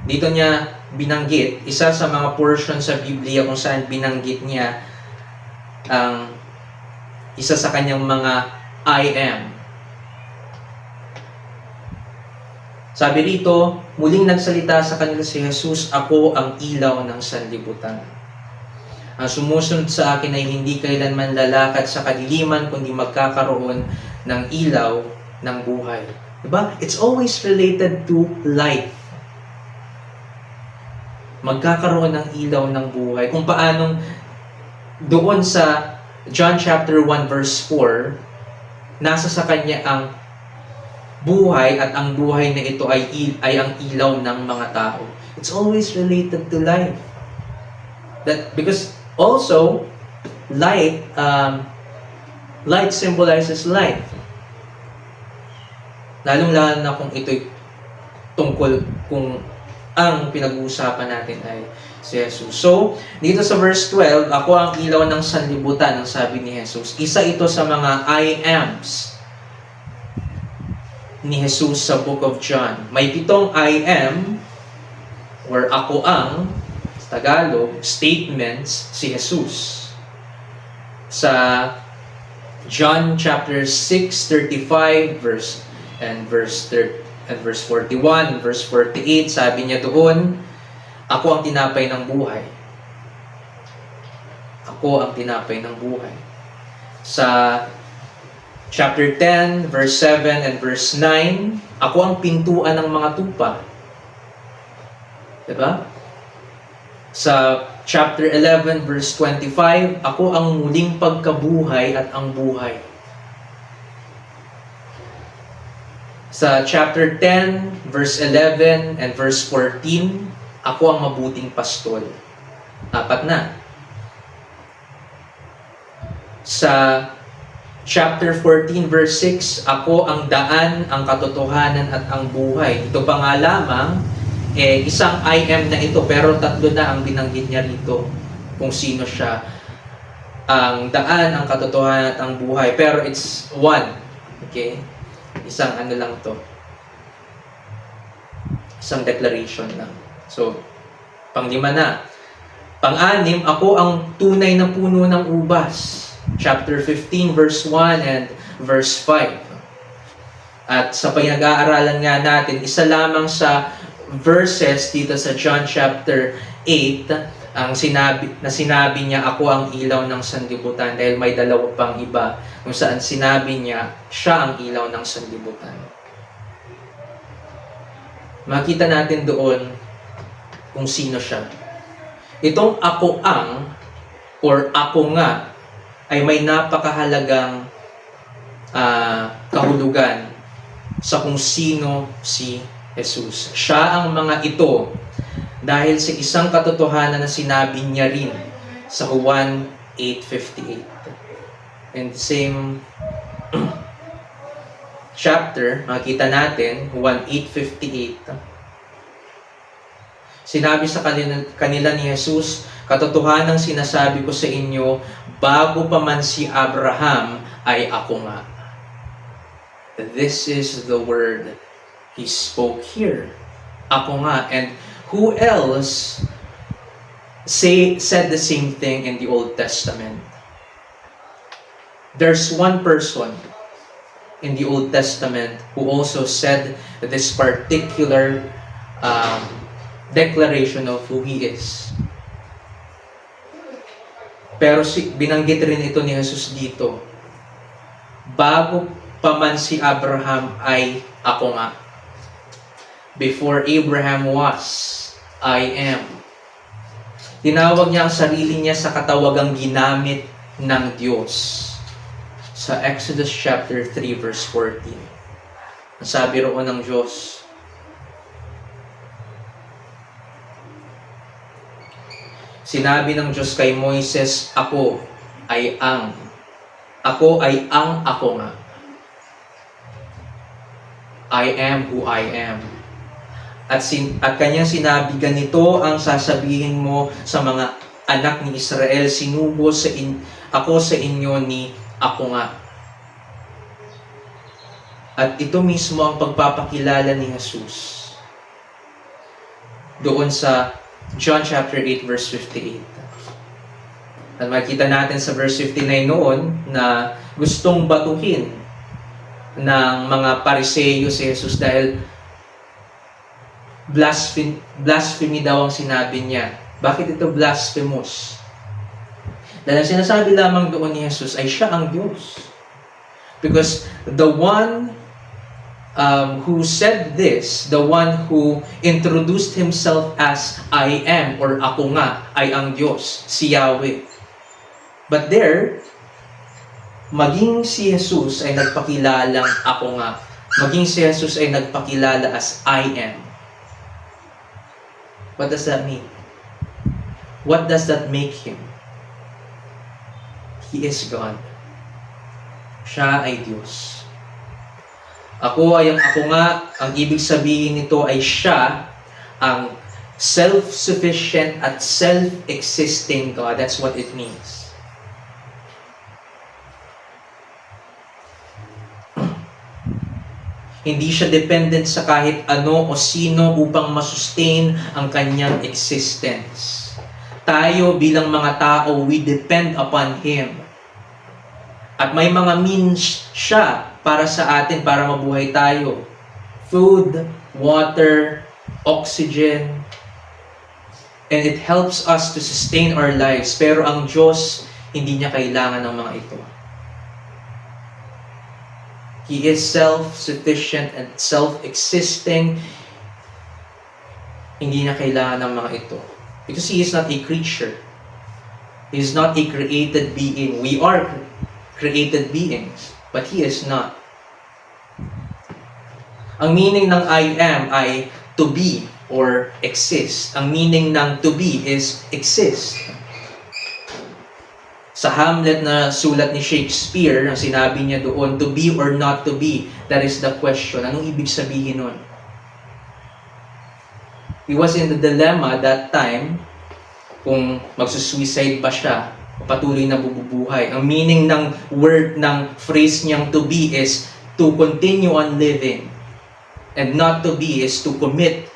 Dito niya binanggit, isa sa mga portion sa Biblia kung saan binanggit niya ang isa sa kanyang mga I am. Sabi rito, muling nagsalita sa kanila si Jesus, "Ako ang ilaw ng sanlibutan. Ang sumusunod sa akin ay hindi kailanman lalakad sa kadiliman, kundi magkakaroon ng ilaw ng buhay." Diba? It's always related to light. Magkakaroon ng ilaw ng buhay. Kung paanong doon sa John chapter 1 verse 4, nasa sa kanya ang buhay, at ang buhay na ito ay ang ilaw ng mga tao. It's always related to life. Because also, light symbolizes life. Lalong-lalo na kung ito'y tungkol kung ang pinag-uusapan natin ay si Jesus. So, dito sa verse 12, "Ako ang ilaw ng sanlibutan," ang sabi ni Jesus. Isa ito sa mga I ams ni Jesus sa Book of John. May 7 I am, or ako ang, sa Tagalog, statements si Jesus. Sa John chapter 6:35 verse 41, verse 48, sabi niya doon, "Ako ang tinapay ng buhay." Ako ang tinapay ng buhay. Sa chapter 10, verse 7 and verse 9, "Ako ang pintuan ng mga tupa." Diba? Sa chapter 11, verse 25, "Ako ang muling pagkabuhay at ang buhay." Sa chapter 10, verse 11 and verse 14, "Ako ang mabuting pastol." 4 na. Sa chapter 14, verse 6, "Ako ang daan, ang katotohanan at ang buhay." Ito pa nga lamang, isang I am na ito, pero 3 na ang binanggit niya rito kung sino siya. Ang daan, ang katotohanan at ang buhay. Pero it's one. Okay? Isang ano lang to. Isang declaration lang. So, 5 na. 6, "Ako ang tunay na puno ng ubas." Chapter 15, verse 1 and verse 5. At sa pinag-aaralan nga natin, isa lamang sa verses dito sa John chapter 8, ang sinabi niya, "Ako ang ilaw ng sanlibutan," dahil may 2 pang iba kung saan sinabi niya, siya ang ilaw ng sanlibutan. Makita natin doon kung sino siya. Itong "ako ang" or ako nga ay may napakahalagang kahulugan sa kung sino si Jesus. Siya ang mga ito dahil sa isang katotohanan na sinabi niya rin sa Juan 8:58. And the same chapter, makita natin, Juan 8:58. Sinabi sa kanila ni Jesus, katotohanang sinasabi ko sa inyo, bago pa man si Abraham ay ako nga. This is the word he spoke here. Ako nga. And who else said the same thing in the Old Testament? There's one person in the Old Testament who also said this particular declaration of who he is. Pero binanggit rin ito ni Jesus dito. Bago pa man si Abraham ay ako nga. Before Abraham was, I am. Tinawag niya ang sarili niya sa katawagang ginamit ng Diyos. Sa Exodus chapter 3 verse 14. Ang sabi roon ng Diyos, sinabi ng Diyos kay Moises, ako ay ang ako nga. I am who I am. At kanyang sinabi, ganito ang sasabihin mo sa mga anak ni Israel, sinugo ako sa inyo ni ako nga. At ito mismo ang pagpapakilala ni Jesus doon sa John chapter 8 verse 58. At makita natin sa verse 59 noon na gustong batuhin ng mga Pariseo si Jesus dahil blasphemy daw ang sinabi niya. Bakit ito blasphemous? Dahil ang sinasabi lamang doon ni Jesus ay siya ang Diyos. Because the one who said this, the one who introduced himself as I am or ako nga ay ang Diyos, si Yahweh. But there, maging si Jesus ay nagpakilalang ako nga. Maging si Jesus ay nagpakilala as I am. What does that mean? What does that make him? He is God. Siya ay Diyos. Ako ay ang ako nga. Ang ibig sabihin nito ay siya ang self-sufficient at self-existing God. That's what it means. Hindi siya dependent sa kahit ano o sino upang masustain ang kanyang existence. Tayo bilang mga tao, we depend upon Him. At may mga means siya para sa atin, para mabuhay tayo. Food, water, oxygen. And it helps us to sustain our lives. Pero ang Diyos, hindi niya kailangan ng mga ito. He is self-sufficient and self-existing. Hindi niya kailangan ng mga ito. Because He is not a creature. He is not a created being. We are created beings, but He is not. Ang meaning ng I am ay to be or exist. Ang meaning ng to be is exist. Sa Hamlet na sulat ni Shakespeare, ang sinabi niya doon, to be or not to be, that is the question. Anong ibig sabihin nun? He was in the dilemma that time kung magsusuicide ba siya o patuloy na bubuhay. Ang meaning ng word, ng phrase niyang to be is to continue on living. And not to be is to commit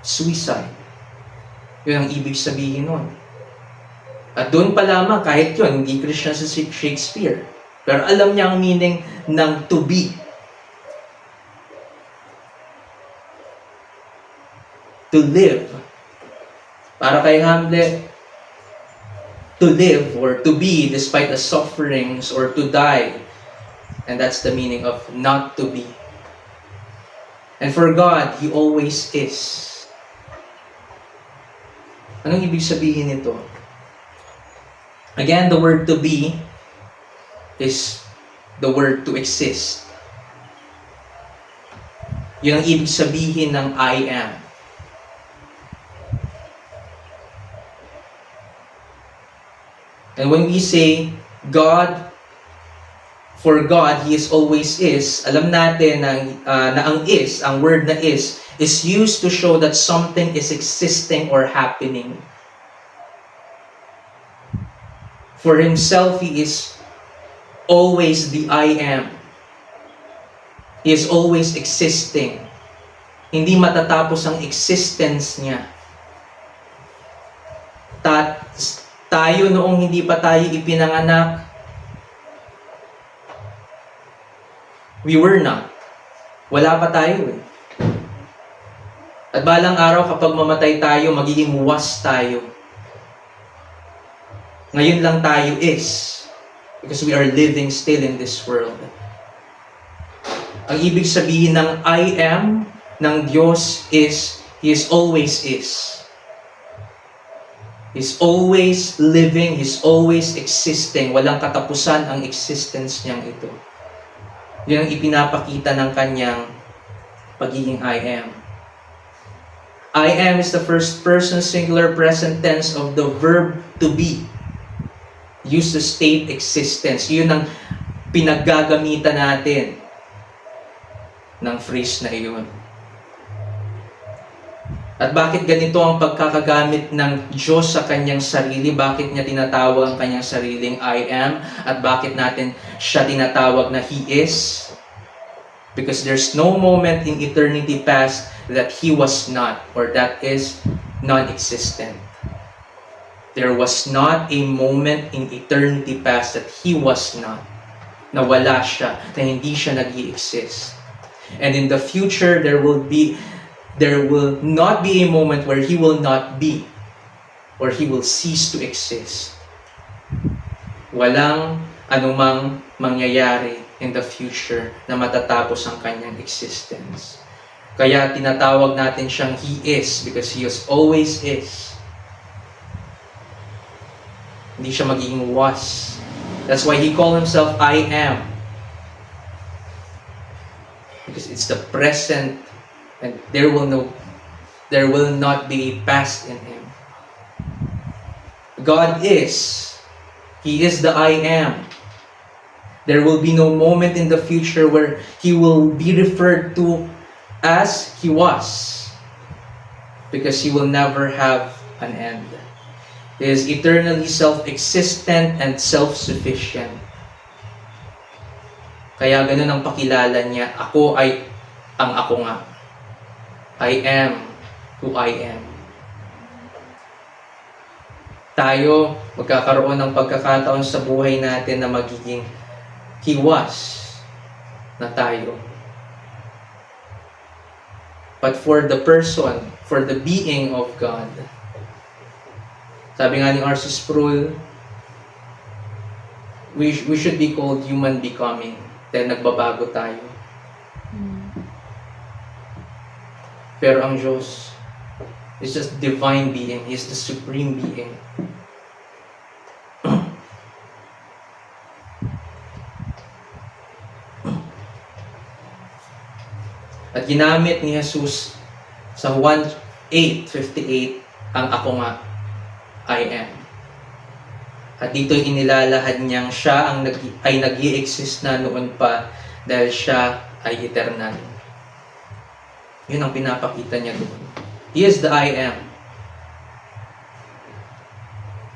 suicide. Yun ang ibig sabihin nun. At doon pa lamang, kahit yun, hindi Christian si Shakespeare. Pero alam niya ang meaning ng to be. To live. Para kay Hamlet, to live or to be despite the sufferings or to die. And that's the meaning of not to be. And for God, He always is. Anong ibig sabihin nito? Again, the word to be is the word to exist. Yun ang ibig sabihin ng I am. And when we say God, for God, He is always is, alam natin na ang word na is used to show that something is existing or happening. For Himself, He is always the I am. He is always existing. Hindi matatapos ang existence niya. Tayo noong hindi pa tayo ipinanganak, we were not. Wala pa tayo eh. At balang araw kapag mamatay tayo, magiging was tayo. Ngayon lang tayo is. Because we are living still in this world. Ang ibig sabihin ng I am ng Diyos is, He is always is. He's always living, He's always existing. Walang katapusan ang existence niyang ito. Yun ang ipinapakita ng kanyang pagiging I am. I am is the first person singular present tense of the verb to be. Used to state existence. Yun ang pinaggagamitan natin ng phrase na iyon. At bakit ganito ang pagkakagamit ng Diyos sa kanyang sarili? Bakit niya tinatawag ang kanyang sariling I am? At bakit natin siya tinatawag na He is? Because there's no moment in eternity past that He was not, or that is non-existent. There was not a moment in eternity past that He was not, na wala siya, na hindi siya nag-i-exist. And in the future, there will not be a moment where He will not be, or He will cease to exist. Walang anumang mangyayari in the future na matatapos ang kanyang existence. Kaya tinatawag natin siyang He is, because He always is. Hindi siya magiging was. That's why He called Himself I am. Because it's the present, and there will not be a past in Him. God is. He is the I am. There will be no moment in the future where He will be referred to as He was. Because He will never have an end. He is eternally self-existent and self-sufficient. Kaya ganun ang pakilala niya, ako ay ang ako nga. I am who I am. Tayo, magkakaroon ng pagkakataon sa buhay natin na magiging He was na tayo. But for the person, for the being of God, sabi nga ni R.C. Sproul, we should be called human becoming. Dahil nagbabago tayo. Pero ang Diyos is just divine being. He is the supreme being. At ginamit ni Jesus sa 1:8:58 ang ako nga, I am. At dito'y inilalahad niyang siya ay nag-i-exist na noon pa dahil siya ay eternal. Yun ang pinapakita niya doon. He is the I am.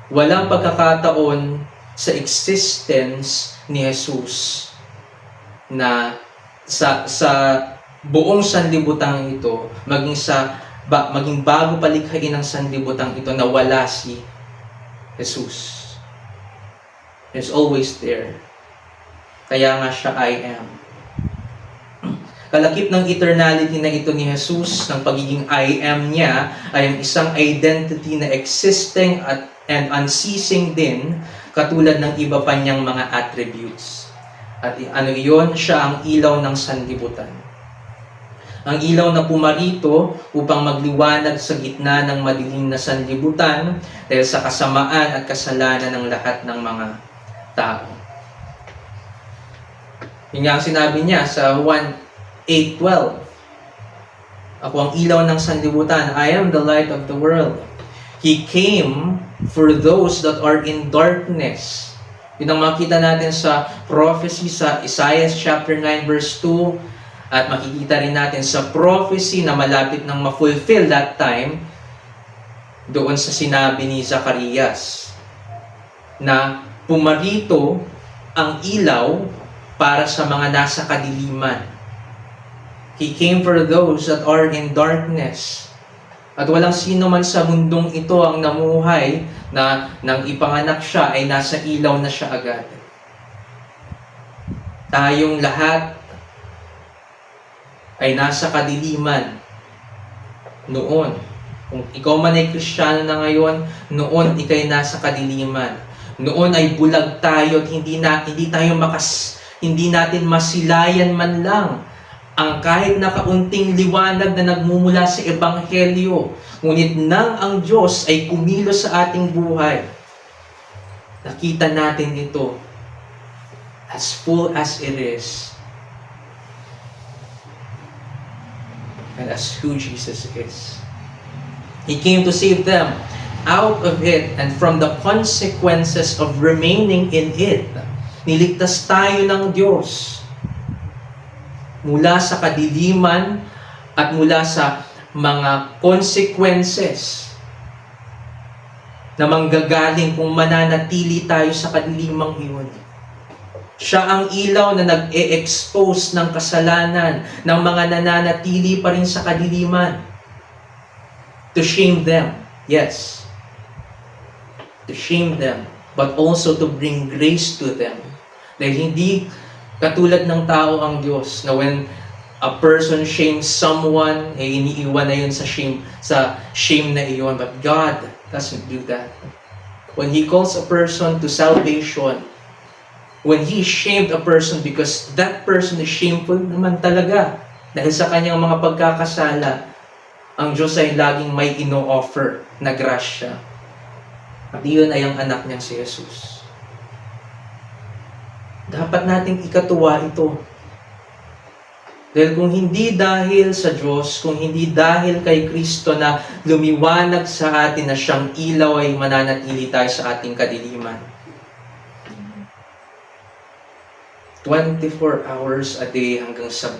Walang pagkakataon sa existence ni Jesus na sa buong sanlibutan ito, maging bago palikhain ng sanlibutan ito na wala si Jesus. He's always there. Kaya nga siya I am. Kalakip ng eternality na ito ni Jesus, ng pagiging I am niya, ay ang isang identity na existing and unceasing din, katulad ng iba pa niyang mga attributes. At ano iyon? Siya ang ilaw ng sanlibutan. Ang ilaw na pumarito upang magliwanag sa gitna ng madilim na sanlibutan dahil sa kasamaan at kasalanan ng lahat ng mga tao. Yun nga ang sinabi niya sa 1:8-12. Ako ang ilaw ng sanlibutan. I am the light of the world. He came for those that are in darkness. Yun ang makita natin sa prophecy sa Isaiah chapter 9 verse 2 at makikita rin natin sa prophecy na malapit nang ma-fulfill that time doon sa sinabi ni Zacarias na pumarito ang ilaw para sa mga nasa kadiliman. He came for those that are in darkness. At walang sino man sa mundong ito ang namuhay na nang ipanganak siya ay nasa ilaw na siya agad. Tayong lahat ay nasa kadiliman noon. Kung ikaw man ay Kristiyano na ngayon, noon ikay nasa kadiliman. Noon ay bulag tayo at hindi natin masilayan man lang ang kahit na kaunting liwanag na nagmumula sa Ebanghelyo. Ngunit nang ang Diyos ay kumilos sa ating buhay, nakita natin ito as full as it is and as who Jesus is. He came to save them out of it and from the consequences of remaining in it. Niligtas tayo ng Diyos mula sa kadiliman at mula sa mga consequences na manggagaling kung mananatili tayo sa kadilimang iyon. Siya ang ilaw na nag-e-expose ng kasalanan ng mga nananatili pa rin sa kadiliman. To shame them, yes. To shame them, but also to bring grace to them. Dahil hindi katulad ng tao ang Diyos na when a person shames someone, iniiwan na yun sa shame na iyon. But God doesn't do that. When He calls a person to salvation, when He shamed a person because that person is shameful naman talaga dahil sa kanyang mga pagkakasala, ang Diyos ay laging may ino-offer na grasya. At iyon ay ang anak niyang si Jesus. Dapat nating ikatuwa ito. Dahil kung hindi dahil sa Diyos, kung hindi dahil kay Kristo na lumiwanag sa atin na siyang ilaw ay mananatili tayo sa ating kadiliman. 24 hours a day hanggang sa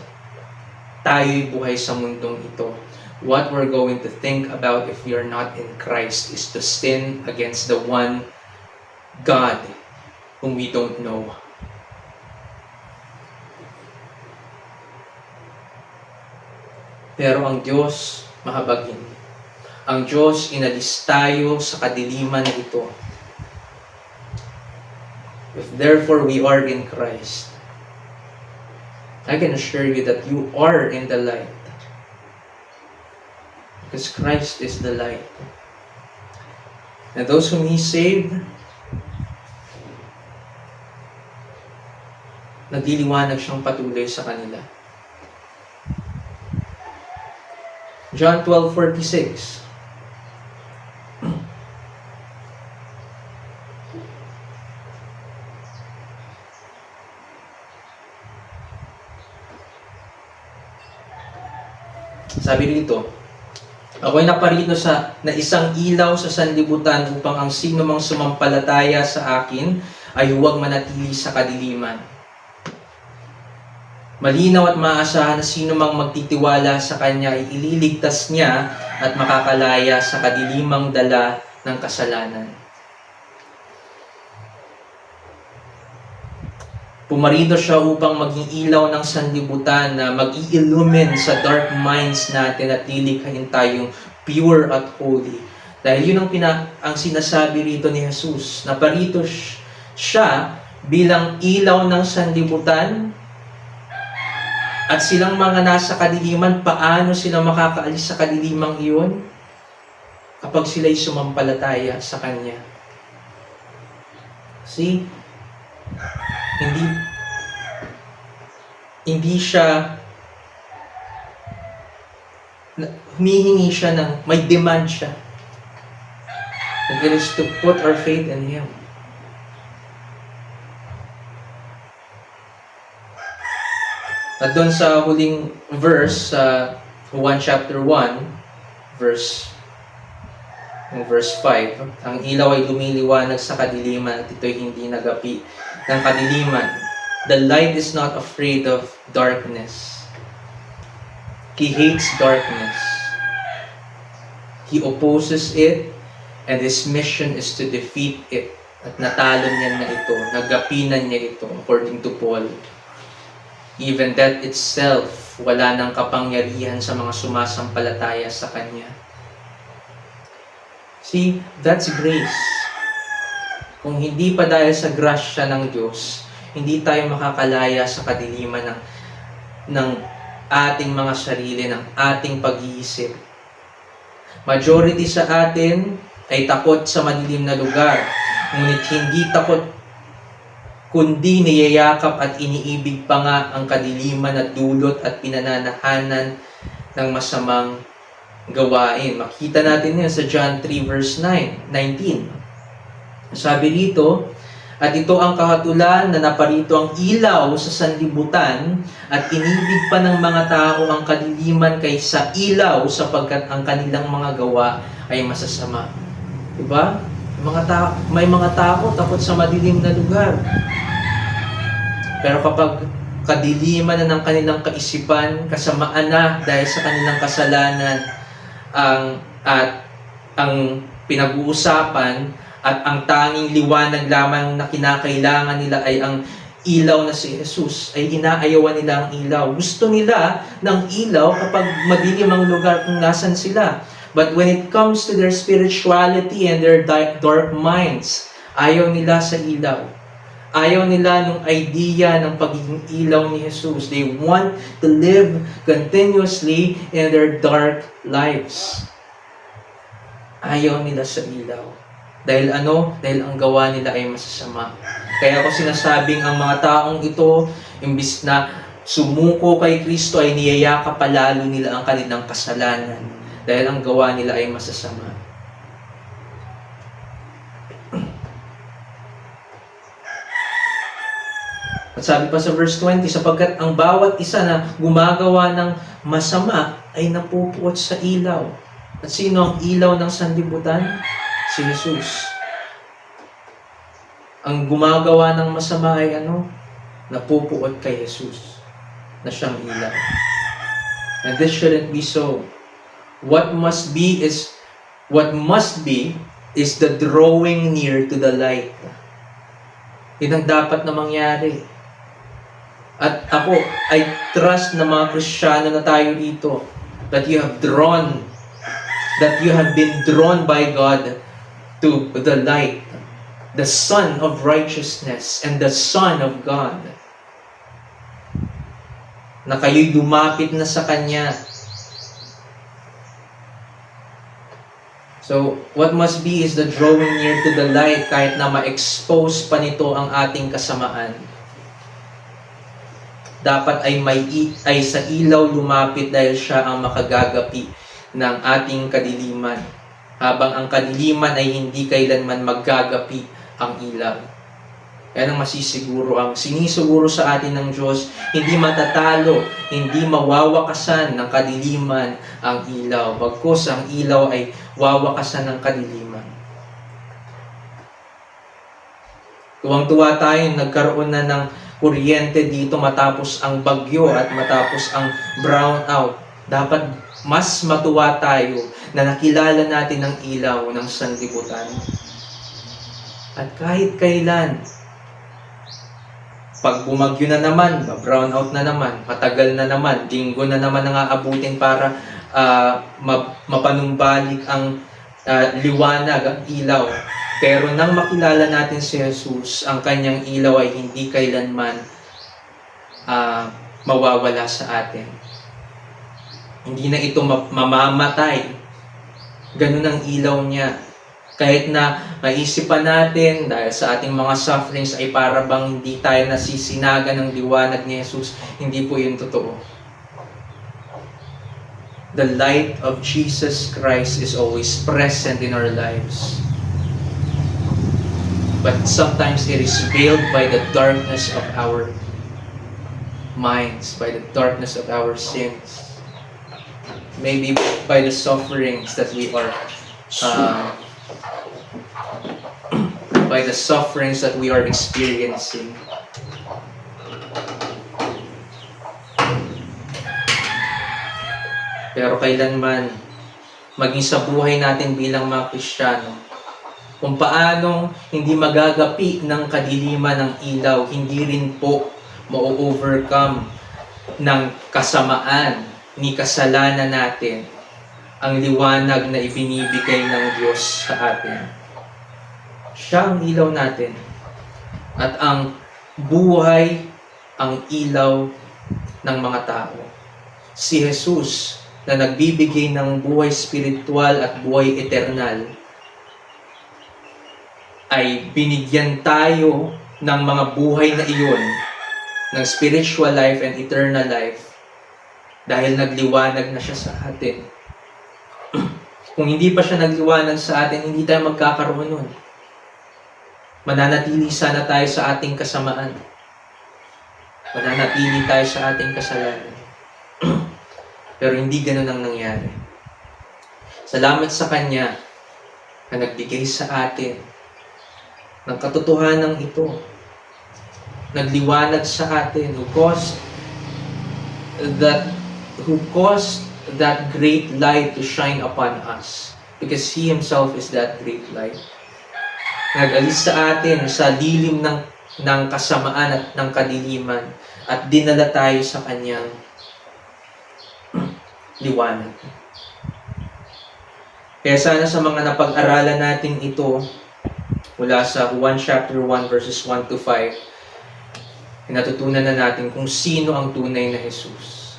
tayo'y buhay sa mundong ito. What we're going to think about if we are not in Christ is to sin against the one God whom we don't know. Pero ang Diyos, mahabagin. Ang Diyos, inalis tayo sa kadiliman na ito. If therefore we are in Christ, I can assure you that you are in the light. Because Christ is the light. And those whom He saved, nagliliwanag siyang patuloy sa kanila. John 12:46. Sabi dito, ako'y naparito na isang ilaw sa sanlibutan upang ang sino mang sumampalataya sa akin ay huwag manatili sa kadiliman. Malinaw at maasahan na sino mang magtitiwala sa Kanya ay ililigtas niya at makakalaya sa kadilimang dala ng kasalanan. Pumarito siya upang maging ilaw ng sanlibutan na mag-i-illumine sa dark minds natin at lilikhain tayong pure at holy. Dahil yun ang sinasabi rito ni Jesus, na parito siya bilang ilaw ng sanlibutan. At silang mga nasa kadiliman, paano sila makakaalis sa kadilimang iyon? Kapag sila'y sumampalataya sa Kanya. See? Hindi siya humihingi siya may demand siya. And it is to put our faith in Him. At doon sa huling verse, sa 1 chapter 1, verse 5, ang ilaw ay lumiliwanag sa kadiliman at ito'y hindi nagapi ng kadiliman. The light is not afraid of darkness. He hates darkness. He opposes it, and His mission is to defeat it. At natalo niya na ito, nagapinan niya ito, according to Paul. Even death itself, wala nang kapangyarihan sa mga sumasampalataya sa Kanya. See, that's grace. Kung hindi pa dahil sa grasya ng Diyos, hindi tayo makakalaya sa kadiliman ng ating mga sarili, ng ating pag-iisip. Majority sa atin ay takot sa madilim na lugar, ngunit hindi takot kundi niyayakap at iniibig pa nga ang kadiliman at dulot at pinananahanan ng masamang gawain. Makita natin yan sa John 3 verse 19. Sabi rito, at ito ang kahatulan na naparito ang ilaw sa sanlibutan at inibig pa ng mga tao ang kadiliman kaysa ilaw sapagkat ang kanilang mga gawa ay masasama. Diba? May mga tao takot sa madilim na lugar. Pero kapag kadiliman na ng kanilang kaisipan, kasamaan na dahil sa kanilang kasalanan, ang pinag-uusapan at ang tanging liwanag lamang na kinakailangan nila ay ang ilaw na si Jesus, ay inaayawan nila ang ilaw. Gusto nila ng ilaw kapag madilim ang lugar kung nasan sila. But when it comes to their spirituality and their dark minds, ayaw nila sa ilaw. Ayaw nila nung idea ng pagiging ilaw ni Jesus. They want to live continuously in their dark lives. Ayaw nila sa ilaw. Dahil ano? Dahil ang gawa nila ay masasama. Kaya ako sinasabing ang mga taong ito, imbis na sumuko kay Kristo, ay niyayakap palalo nila ang kanilang kasalanan. Dahil ang gawa nila ay masasama. At sabi pa sa verse 20, sapagkat ang bawat isa na gumagawa ng masama ay napupuot sa ilaw. At sino ang ilaw ng sanlibutan? Si Jesus. Ang gumagawa ng masama ay napupuot kay Jesus na siyang ilaw. And this shouldn't be so. What must be is the drawing near to the light. Yun ang dapat na mangyari. At ako, I trust na mga Kristiyano na tayo dito, that you have been drawn by God to the light, the Son of righteousness and the Son of God. Na kayo'y lumapit na sa Kanya. So, what must be is the drawing near to the light kahit na ma-expose pa nito ang ating kasamaan. Dapat ay sa ilaw lumapit dahil siya ang makagagapi ng ating kadiliman. Habang ang kadiliman ay hindi kailanman maggagapi ang ilaw. Yan ang masisiguro, ang sinisiguro sa atin ng Diyos, hindi matatalo, hindi mawawakasan ng kadiliman ang ilaw. Bagkus ang ilaw ay wawakasan ng kadiliman. Tuwang-tuwa tayo, nagkaroon na ng kuryente dito matapos ang bagyo at matapos ang brownout. Dapat mas matuwa tayo na nakilala natin ang ilaw ng sanlibutan. At kahit kailan, pag bumagyo na naman, brownout na naman, matagal na naman, linggo na naman ang aabutin para mapanumbalik ang liwanag, ang ilaw. Pero nang makilala natin si Jesus, ang kanyang ilaw ay hindi kailanman mawawala sa atin. Hindi na ito mamamatay. Ganun ang ilaw niya. Kahit na maisipan natin dahil sa ating mga sufferings ay para bang hindi tayo nasisinaga ng liwanag ni Jesus, hindi po yun totoo. the light of Jesus Christ is always present in our lives. But sometimes it is veiled by the darkness of our minds, by the darkness of our sins. Maybe by the sufferings that we are experiencing. Pero kailanman, maging sa buhay natin bilang mga Kristiyano, kung paano hindi magagapi ng kadiliman ng ilaw, hindi rin po ma-overcome ng kasamaan ni kasalanan natin ang liwanag na ibinibigay ng Diyos sa atin. Siya ang ilaw natin. At ang buhay, ang ilaw ng mga tao. Si Jesus na nagbibigay ng buhay spiritual at buhay eternal ay binigyan tayo ng mga buhay na iyon, ng spiritual life and eternal life, dahil nagliwanag na siya sa atin. Kung hindi pa siya nagliwanag sa atin, hindi tayo magkakaroon nun. Mananatili sana tayo sa ating kasamaan. Mananatili tayo sa ating kasalanan. Pero hindi ganun ang nangyari. Salamat sa Kanya na nagbigay sa atin ng katotohanan ito. Nagliwanag sa atin who caused that great light to shine upon us, because He Himself is that great light. Nag-alis sa atin sa dilim ng kasamaan at ng kadiliman at dinala tayo sa Kanyang liwanag. Kaya sana sa mga napag-aralan natin ito mula sa 1 chapter 1 verses 1 to 5, natutunan na natin kung sino ang tunay na Jesus.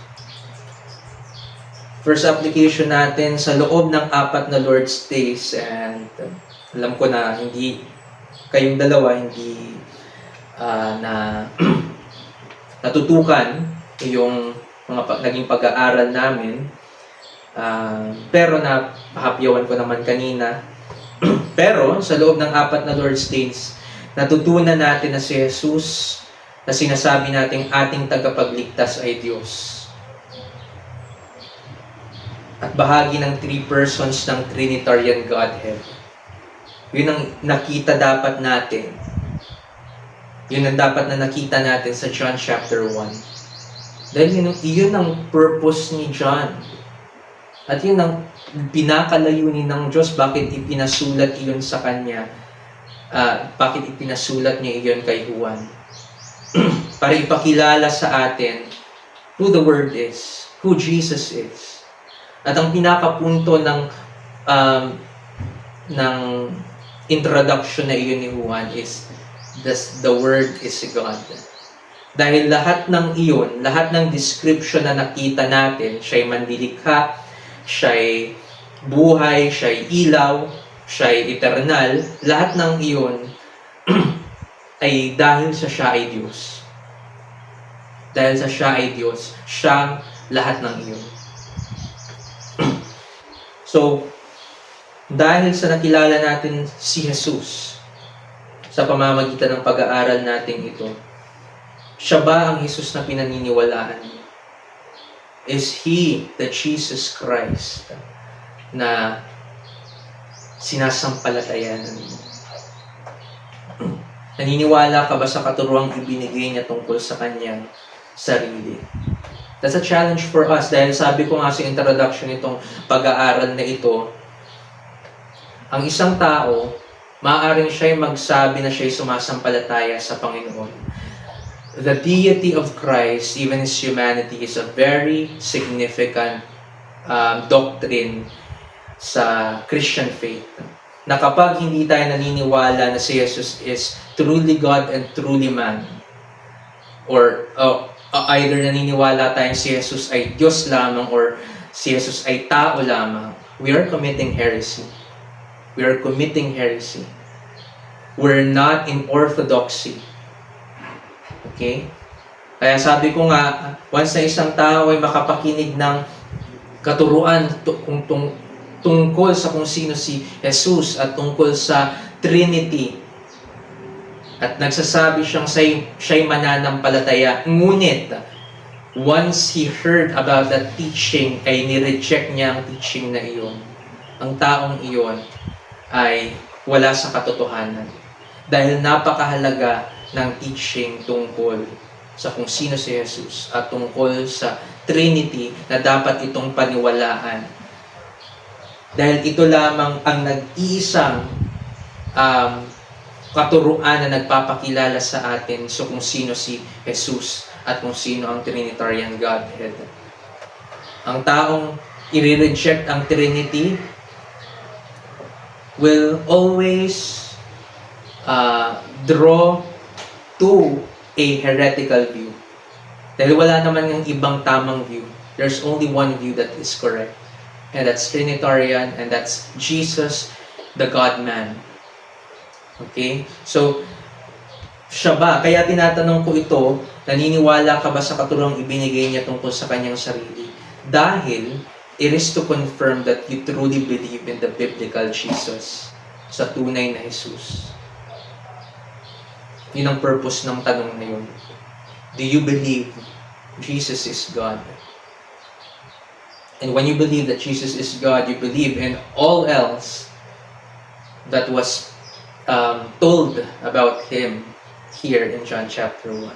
First application natin sa loob ng 4 na Lord's Days, and alam ko na hindi kayong dalawa hindi na natutukan yung mga naging pag-aaral namin, pero napahapyawan ko naman kanina. Pero sa loob ng 4 na Lord's Days, natutunan natin na si Jesus na sinasabi nating ating tagapagligtas ay Diyos. At bahagi ng 3 persons ng Trinitarian Godhead. Yun ang nakita dapat natin. Yun ang dapat na nakita natin sa John chapter 1. Dahil yun ang purpose ni John. At yun ang pinakalayunin ng Diyos. Bakit ipinasulat iyon sa Kanya? Bakit ipinasulat niya iyon kay Juan? Para ipakilala sa atin who the Word is, who Jesus is. At ang pinakapunto ng introduction na iyon ni Juan is the Word is God. Dahil lahat ng iyon, lahat ng description na nakita natin, siya'y manlilikha, siya'y buhay, siya'y ilaw, siya'y eternal, lahat ng iyon ay dahil sa siya ay Diyos. Dahil sa siya ay Diyos, siyang lahat ng iyon. So, dahil sa nakilala natin si Jesus, sa pamamagitan ng pag-aaral natin ito, siya ba ang Jesus na pinaniniwalaan mo? Is He the Jesus Christ na sinasampalatayanan mo? Naniniwala ka ba sa katuruang ibinigay niya tungkol sa kanyang sarili? That's a challenge for us, dahil sabi ko nga sa introduction nitong pag-aaral na ito, ang isang tao, maaaring siya'y magsabi na siya'y sumasampalataya sa Panginoon. The deity of Christ, even His humanity, is a very significant doctrine sa Christian faith. Na kapag hindi tayo naniniwala na si Jesus is truly God and truly man, or either naniniwala tayong si Jesus ay Diyos lamang or si Jesus ay tao lamang, we are committing heresy. We are committing heresy. We're not in orthodoxy. Okay? Kaya sabi ko nga, once na isang tao ay makapakinig ng katuruan tungkol sa kung sino si Jesus at tungkol sa Trinity. At nagsasabi siya'y mananampalataya. Ngunit, once he heard about that teaching, ay nireject niya ang teaching na iyon. Ang taong iyon ay wala sa katotohanan. Dahil napakahalaga ng teaching tungkol sa kung sino si Jesus at tungkol sa Trinity na dapat itong paniwalaan. Dahil ito lamang ang nag-iisang katuruan na nagpapakilala sa atin so kung sino si Jesus at kung sino ang Trinitarian Godhead. Ang taong i-reject ang Trinity will always draw to a heretical view. Dahil wala naman ng ibang tamang view. There's only one view that is correct. And that's Trinitarian, and that's Jesus, the God-man. Okay? So, siya ba? Kaya tinatanong ko ito, naniniwala ka ba sa katuruang ibinigay niya tungkol sa kanyang sarili? Dahil, it is to confirm that you truly believe in the biblical Jesus, sa tunay na Jesus. Yun ang purpose ng tanong na yun. Do you believe Jesus is God? And when you believe that Jesus is God, you believe in all else that was told about Him here in John chapter 1.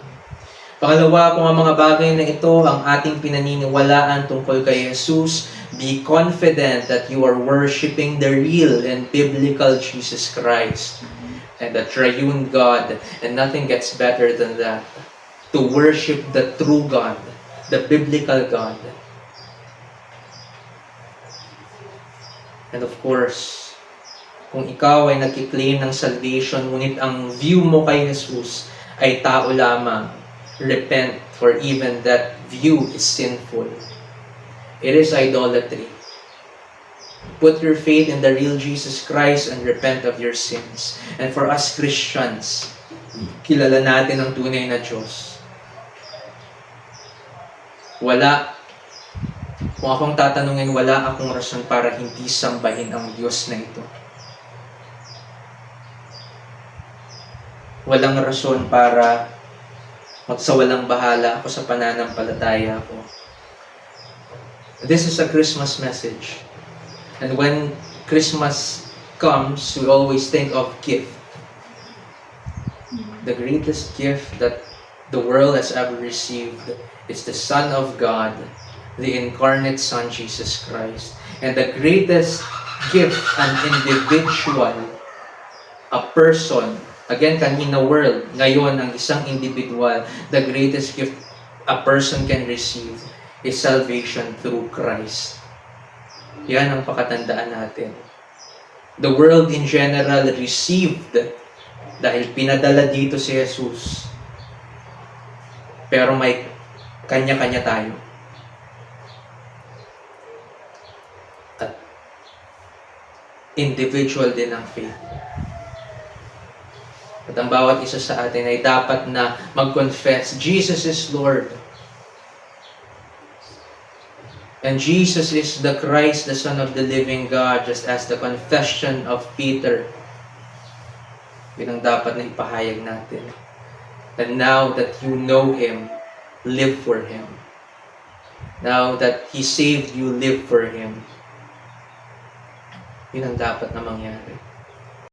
Pangalawa, kung ang mga bagay na ito ang ating pinaniniwalaan tungkol kay Jesus, be confident that you are worshiping the real and biblical Jesus Christ and the triune God, and nothing gets better than that. To worship the true God, the biblical God. And of course, kung ikaw ay nagkiklaim ng salvation, ngunit ang view mo kay Jesus ay tao lamang, repent, for even that view is sinful. It is idolatry. Put your faith in the real Jesus Christ and repent of your sins. And for us Christians, kilala natin ang tunay na Diyos. Kung akong tatanungin, wala akong rason para hindi sambahin ang Diyos na ito. Walang rason para magsawalang bahala ako sa pananampalataya ko. This is a Christmas message. And when Christmas comes, we always think of gift. The greatest gift that the world has ever received is the Son of God, the incarnate Son, Jesus Christ. And the greatest gift an individual, a person, again, kanina world, ngayon ang isang individual, the greatest gift a person can receive is salvation through Christ. Yan ang pakatandaan natin. The world in general received dahil pinadala dito si Jesus. Pero may kanya-kanya tayo. At individual din ang faith. At ang bawat isa sa atin ay dapat na mag-confess, Jesus is Lord. And Jesus is the Christ, the Son of the living God, just as the confession of Peter. Yun ang dapat na ipahayag natin. And now that you know Him, live for Him. Now that He saved you, live for Him. Yun ang dapat na mangyari.